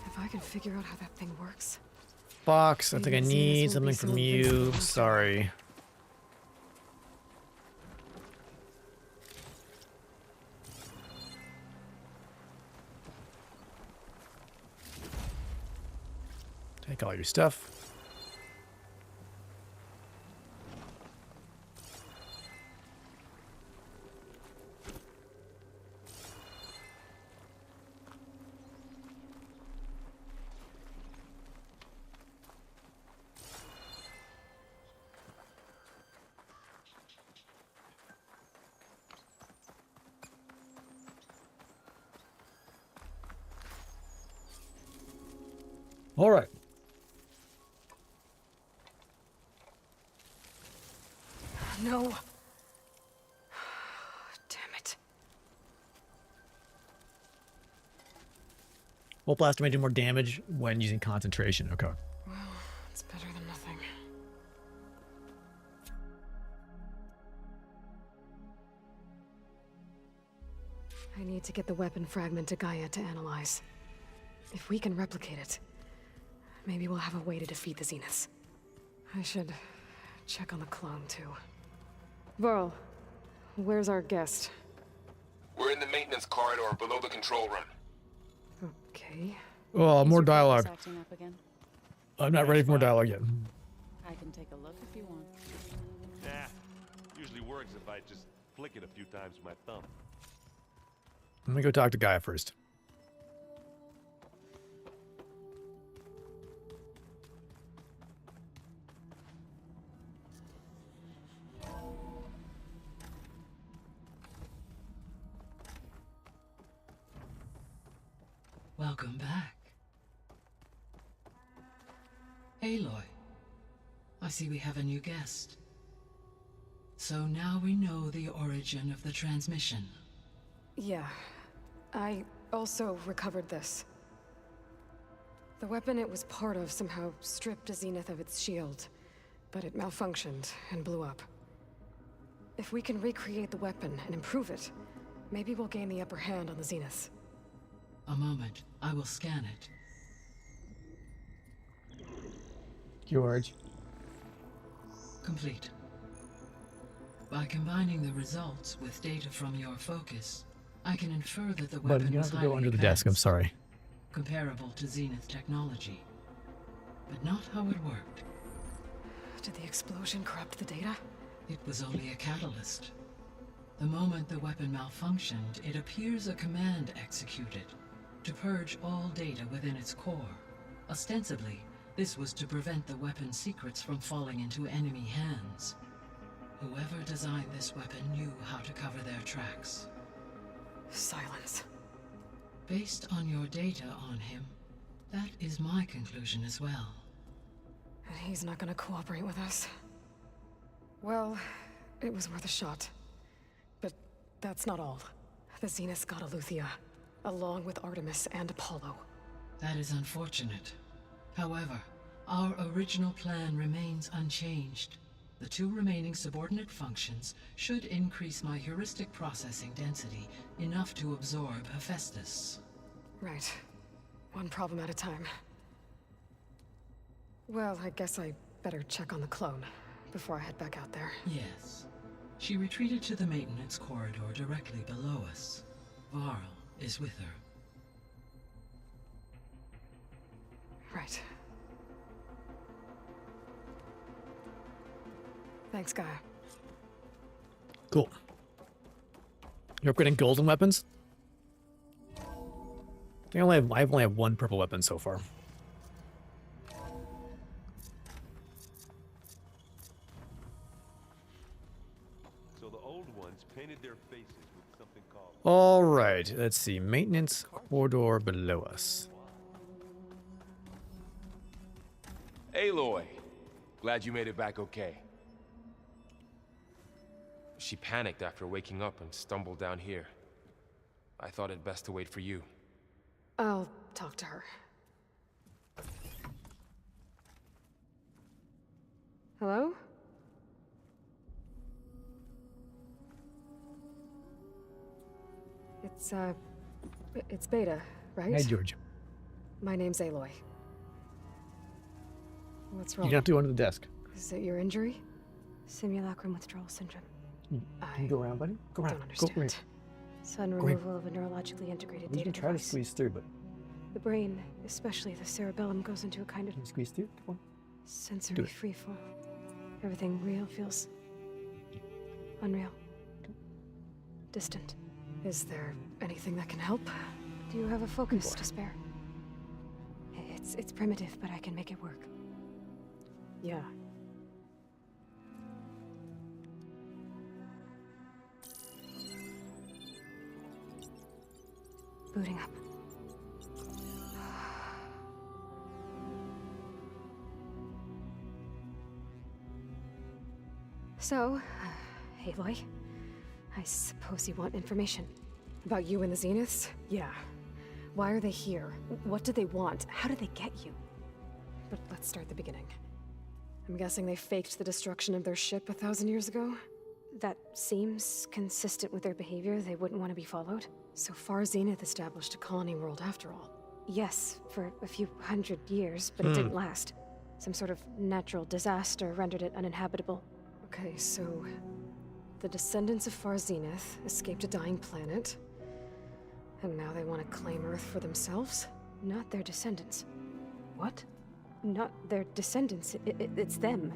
If I can figure out how that thing works. Fox, I think I Maybe need Zenith will be something from so you. invincible. Sorry. Take all your stuff. All right. No. Damn it. Full blast may do more damage when using concentration. Okay. Well, it's better than nothing. I need to get the weapon fragment to Gaia to analyze. If we can replicate it, maybe we'll have a way to defeat the Zeniths. I should check on the clone, too. Varl, where's our guest? We're in the maintenance corridor below the control room. Okay. Oh, more dialogue. Acting up again? I'm not ready for more dialogue yet. I can take a look if you want. Nah. Usually works if I just flick it a few times with my thumb. Let me go talk to Gaia first. Welcome back. Aloy, I see we have a new guest. So now we know the origin of the transmission. Yeah. I also recovered this. The weapon it was part of somehow stripped a Zenith of its shield, but it malfunctioned and blew up. If we can recreate the weapon and improve it, maybe we'll gain the upper hand on the Zeniths. A moment, I will scan it. George. Complete. By combining the results with data from your focus, I can infer that the But weapon you was have to go highly under the desk. I'm advanced, sorry. comparable to Zenith technology. But not how it worked. Did the explosion corrupt the data? It was only a catalyst. The moment the weapon malfunctioned, it appears a command executed to purge all data within its core. Ostensibly, this was to prevent the weapon's secrets from falling into enemy hands. Whoever designed this weapon knew how to cover their tracks. Silence. Based on your data on him, that is my conclusion as well. And he's not gonna cooperate with us. Well, it was worth a shot. But that's not all. The Zeniths got Eleuthia, along with Artemis and Apollo. That is unfortunate. However, our original plan remains unchanged. The two remaining subordinate functions should increase my heuristic processing density enough to absorb Hephaestus. Right. One problem at a time. Well, I guess I better check on the clone before I head back out there. Yes. She retreated to the maintenance corridor directly below us. Varl is with her. Right. Thanks, Gaia. Cool. You're upgrading golden weapons? I only have one purple weapon so far. So the old ones painted their faces with something called... All right, let's see. Maintenance corridor below us. Aloy, glad you made it back okay. She panicked after waking up and stumbled down here. I thought it best to wait for you. I'll talk to her. Hello? It's Beta, right? Hey, George. My name's Aloy. What's wrong? You have to go under the desk. Is it your injury? Simulacrum withdrawal syndrome. Can you go around, buddy? Go around. Don't understand. Go around. Sudden Go ahead. removal of a neurologically integrated You data can try to device. squeeze through, but The brain, especially the cerebellum, goes into a kind of can you squeeze through? Come on. sensory Do it. freefall. Everything real feels unreal. Distant. Is there anything that can help? Do you have a focus to spare? It's primitive, but I can make it work. Yeah. Booting up. So, Aloy, I suppose you want information. About you and the Zeniths? Yeah. Why are they here? What do they want? How did they get you? But let's start the beginning. I'm guessing they faked the destruction of their ship 1,000 years ago? That seems consistent with their behavior. They wouldn't want to be followed. So far, Zenith established a colony world after all. Yes, for a few hundred years, but it didn't last. Some sort of natural disaster rendered it uninhabitable. Okay, so the descendants of Far Zenith escaped a dying planet, and now they want to claim Earth for themselves? Not their descendants. What? Not their descendants. It's them.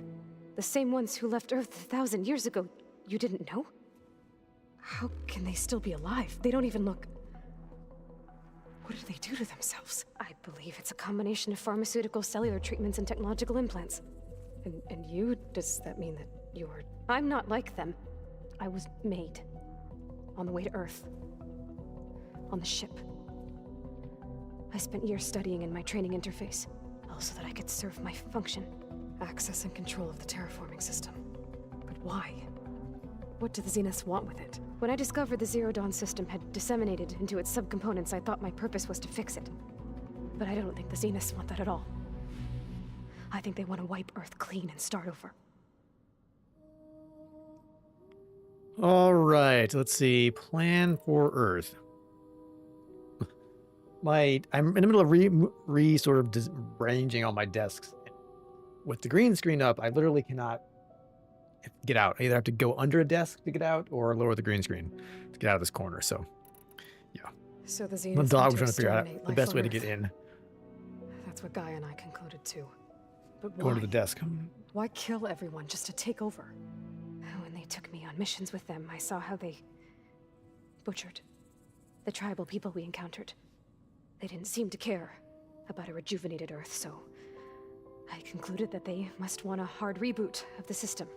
The same ones who left Earth 1,000 years ago. You didn't know? How can they still be alive? They don't even look... What did they do to themselves? I believe it's a combination of pharmaceutical, cellular treatments, and technological implants. And you? Does that mean that you're... I'm not like them. I was made. On the way to Earth. On the ship. I spent years studying in my training interface, all so that I could serve my function. Access and control of the terraforming system. But why? What do the Zeniths want with it? When I discovered the Zero Dawn system had disseminated into its subcomponents, I thought my purpose was to fix it. But I don't think the Zeniths want that at all. I think they want to wipe Earth clean and start over. All right, let's see. Plan for Earth. I'm in the middle of sort of arranging all my desks. With the green screen up, I literally cannot get out. I either have to go under a desk to get out or lower the green screen to get out of this corner. So, yeah. So the Zeniths The want dog was to trying to figure out exterminate the life best on way to Earth. get in. That's what Gaia and I concluded too. But why? Going to the desk. Why kill everyone just to take over? When they took me on missions with them, I saw how they butchered the tribal people we encountered. They didn't seem to care about a rejuvenated Earth, so I concluded that they must want a hard reboot of the system.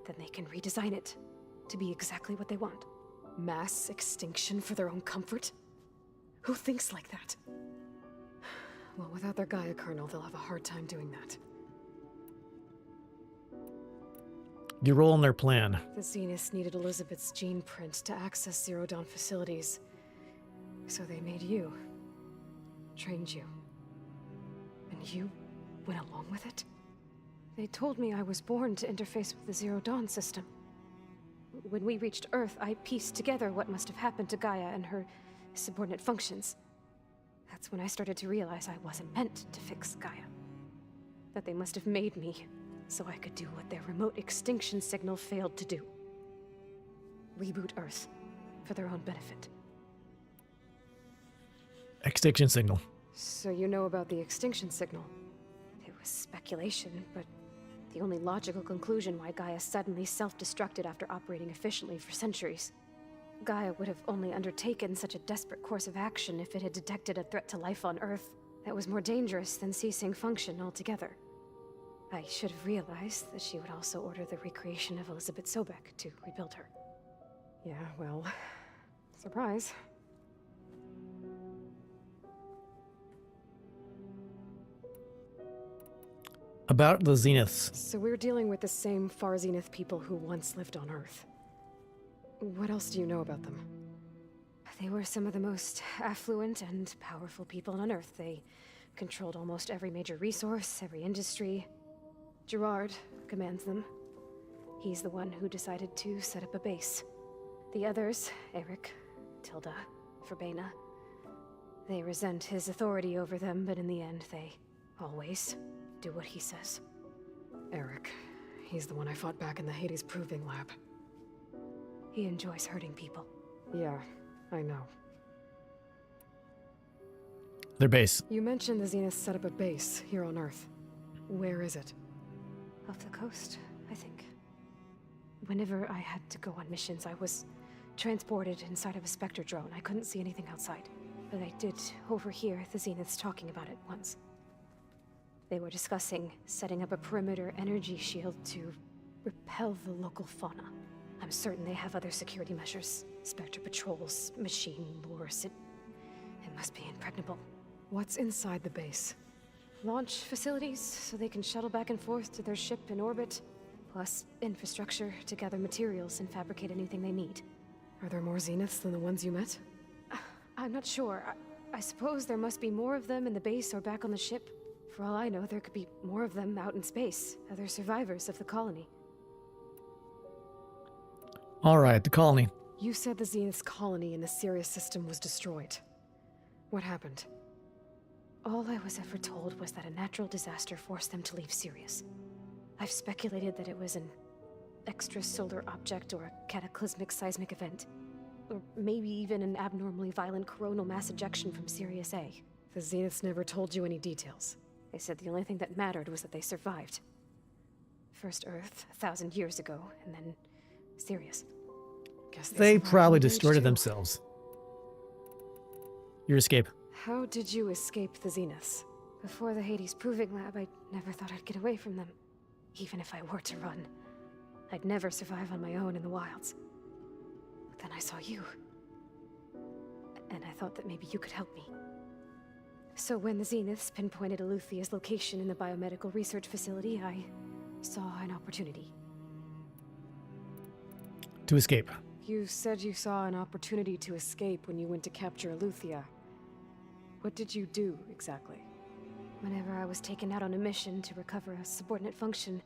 Then they can redesign it to be exactly what they want. Mass extinction for their own comfort? Who thinks like that? Well, without their Gaia kernel, they'll have a hard time doing that. You roll on their plan. The Zeniths needed Elizabeth's gene print to access Zero Dawn facilities. So they made you. Trained you. And you went along with it? They told me I was born to interface with the Zero Dawn system. When we reached Earth, I pieced together what must have happened to Gaia and her subordinate functions. That's when I started to realize I wasn't meant to fix Gaia. That they must have made me so I could do what their remote extinction signal failed to do. Reboot Earth for their own benefit. Extinction signal. So you know about the extinction signal? It was speculation, but the only logical conclusion why Gaia suddenly self-destructed after operating efficiently for centuries. Gaia would have only undertaken such a desperate course of action if it had detected a threat to life on Earth that was more dangerous than ceasing function altogether. I should have realized that she would also order the recreation of Elizabeth Sobek to rebuild her. Yeah, well, surprise. About the Zeniths. So we're dealing with the same Far Zenith people who once lived on Earth. What else do you know about them? They were some of the most affluent and powerful people on Earth. They controlled almost every major resource, every industry. Gerard commands them. He's the one who decided to set up a base. The others, Eric, Tilda, Verbena, they resent his authority over them, but in the end, they always do what he says. Eric, he's the one I fought back in the Hades Proving Lab. He enjoys hurting people. Yeah, I know. Their base. You mentioned the Zeniths set up a base here on Earth. Where is it? Off the coast, I think. Whenever I had to go on missions, I was transported inside of a Spectre drone. I couldn't see anything outside. But I did overhear the Zeniths talking about it once. They were discussing setting up a perimeter energy shield to repel the local fauna. I'm certain they have other security measures. Spectre patrols, machine lures. It must be impregnable. What's inside the base? Launch facilities, so they can shuttle back and forth to their ship in orbit. Plus infrastructure to gather materials and fabricate anything they need. Are there more Zeniths than the ones you met? I'm not sure. I suppose there must be more of them in the base or back on the ship. For all I know, there could be more of them out in space, other survivors of the colony. Alright, the colony. You said the Zenith's colony in the Sirius system was destroyed. What happened? All I was ever told was that a natural disaster forced them to leave Sirius. I've speculated that it was an extrasolar object or a cataclysmic seismic event. Or maybe even an abnormally violent coronal mass ejection from Sirius A. The Zeniths never told you any details. They said the only thing that mattered was that they survived. First Earth, 1,000 years ago, and then Sirius. Guess They probably destroyed too. themselves. Your escape. How did you escape the Zeniths? Before the Hades Proving Lab, I never thought I'd get away from them. Even if I were to run. I'd never survive on my own in the wilds. But then I saw you. And I thought that maybe you could help me. So when the Zeniths pinpointed Eluthia's location in the biomedical research facility, I saw an opportunity. To escape. You said you saw an opportunity to escape when you went to capture Eluthia. What did you do, exactly? Whenever I was taken out on a mission to recover a subordinate function,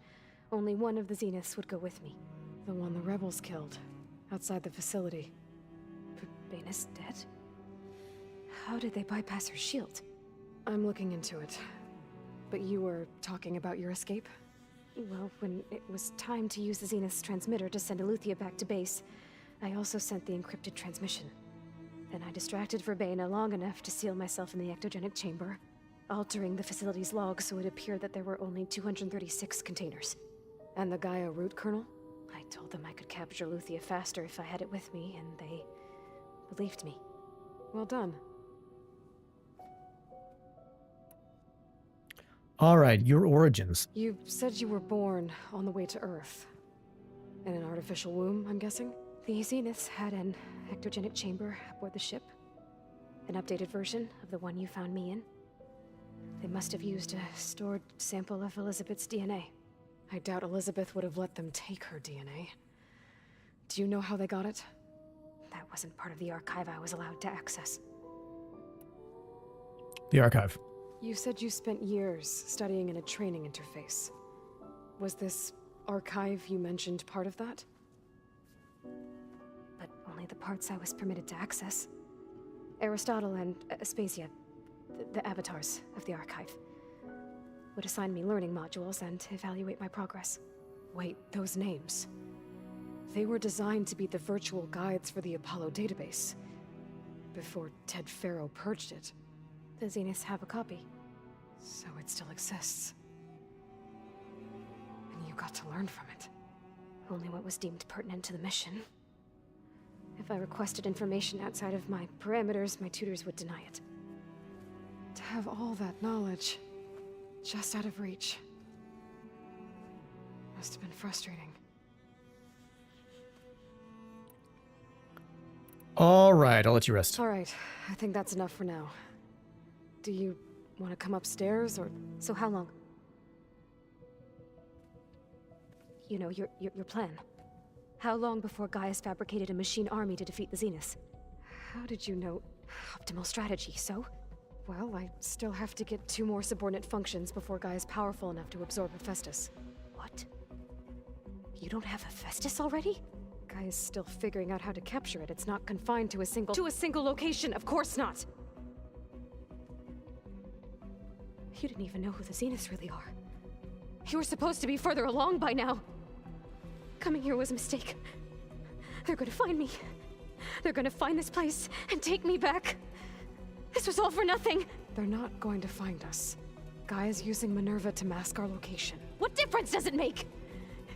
only one of the Zeniths would go with me. The one the rebels killed, outside the facility. Verbana's dead? How did they bypass her shield? I'm looking into it. But you were talking about your escape? Well, when it was time to use the Zenith's transmitter to send Eluthia back to base, I also sent the encrypted transmission. Then I distracted Verbena long enough to seal myself in the ectogenic chamber, altering the facility's log so it appeared that there were only 236 containers. And the Gaia root kernel? I told them I could capture Eluthia faster if I had it with me, and they believed me. Well done. Alright, your origins. You said you were born on the way to Earth. In an artificial womb, I'm guessing? The Zeniths had an ectogenic chamber aboard the ship. An updated version of the one you found me in. They must have used a stored sample of Elizabeth's DNA. I doubt Elizabeth would have let them take her DNA. Do you know how they got it? That wasn't part of the archive I was allowed to access. The archive. You said you spent years studying in a training interface. Was this archive you mentioned part of that? But only the parts I was permitted to access. Aristotle and Aspasia, the avatars of the archive, would assign me learning modules and evaluate my progress. Wait, those names. They were designed to be the virtual guides for the Apollo database. Before Ted Faro purged it. The Zeniths have a copy. So it still exists. And you got to learn from it. Only what was deemed pertinent to the mission. If I requested information outside of my parameters, my tutors would deny it. To have all that knowledge just out of reach must have been frustrating. All right, I'll let you rest. All right, I think that's enough for now. Do you want to come upstairs, or... So how long? You know, your plan. How long before Gaius fabricated a machine army to defeat the Zeniths? How did you know? Optimal strategy, so? Well, I still have to get 2 more subordinate functions before Gaia's powerful enough to absorb Hephaestus. What? You don't have Hephaestus already? Gaia's still figuring out how to capture it. It's not confined to a single... To a single location, of course not! You didn't even know who the Zeniths really are. You were supposed to be further along by now! Coming here was a mistake. They're gonna find me. They're gonna find this place and take me back. This was all for nothing. They're not going to find us. Gaia's using Minerva to mask our location. What difference does it make?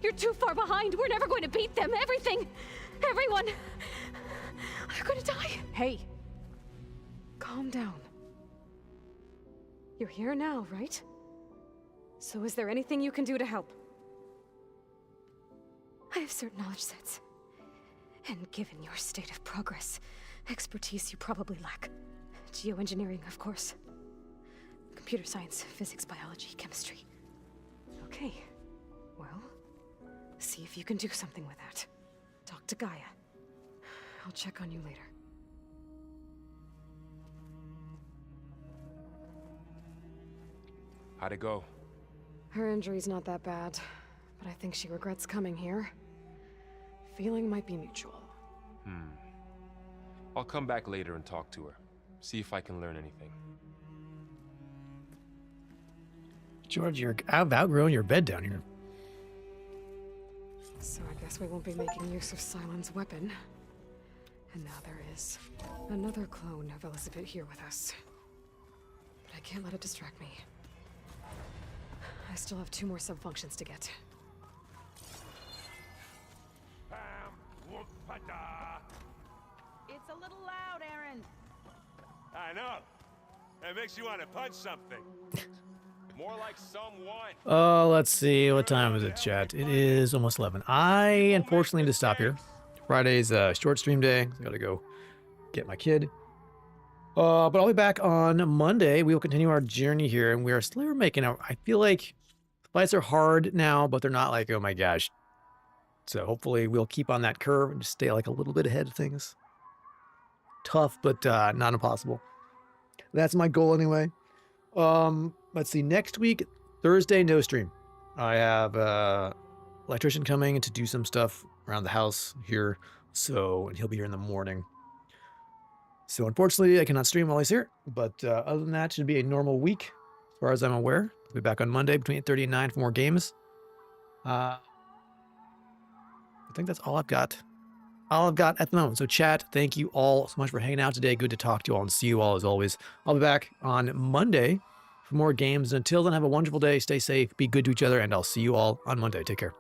You're too far behind. We're never going to beat them. Everything. Everyone. They're gonna die. Hey. Calm down. You're here now, right? So is there anything you can do to help? I have certain knowledge sets. And given your state of progress, expertise you probably lack. Geoengineering, of course. Computer science, physics, biology, chemistry. Okay. Well, see if you can do something with that. Talk to Gaia. I'll check on you later. How'd it go? Her injury's not that bad, but I think she regrets coming here. Feeling might be mutual. I'll come back later and talk to her. See if I can learn anything. George, I've outgrown your bed down here. So I guess we won't be making use of Cylon's weapon. And now there is another clone of Elizabeth here with us. But I can't let it distract me. I still have 2 more sub-functions to get. It's a little loud, Aaron. I know. It makes you want to punch something. More like someone. Let's see. What time is it, chat? It is almost 11. I unfortunately need to stop here. Friday's a short stream day. I gotta go get my kid. But I'll be back on Monday. We will continue our journey here, and we are slowly making out. I feel like the fights are hard now, but they're not like, oh my gosh. So hopefully we'll keep on that curve and just stay like a little bit ahead of things. Tough, but not impossible. That's my goal anyway. Let's see. Next week, Thursday, no stream. I have electrician coming to do some stuff around the house here. So, and he'll be here in the morning. So unfortunately, I cannot stream while he's here. But other than that, it should be a normal week as far as I'm aware. I'll be back on Monday between 8:30 and 9 for more games. I think that's all I've got. All I've got at the moment. So chat, thank you all so much for hanging out today. Good to talk to you all and see you all as always. I'll be back on Monday for more games. Until then, have a wonderful day. Stay safe. Be good to each other. And I'll see you all on Monday. Take care.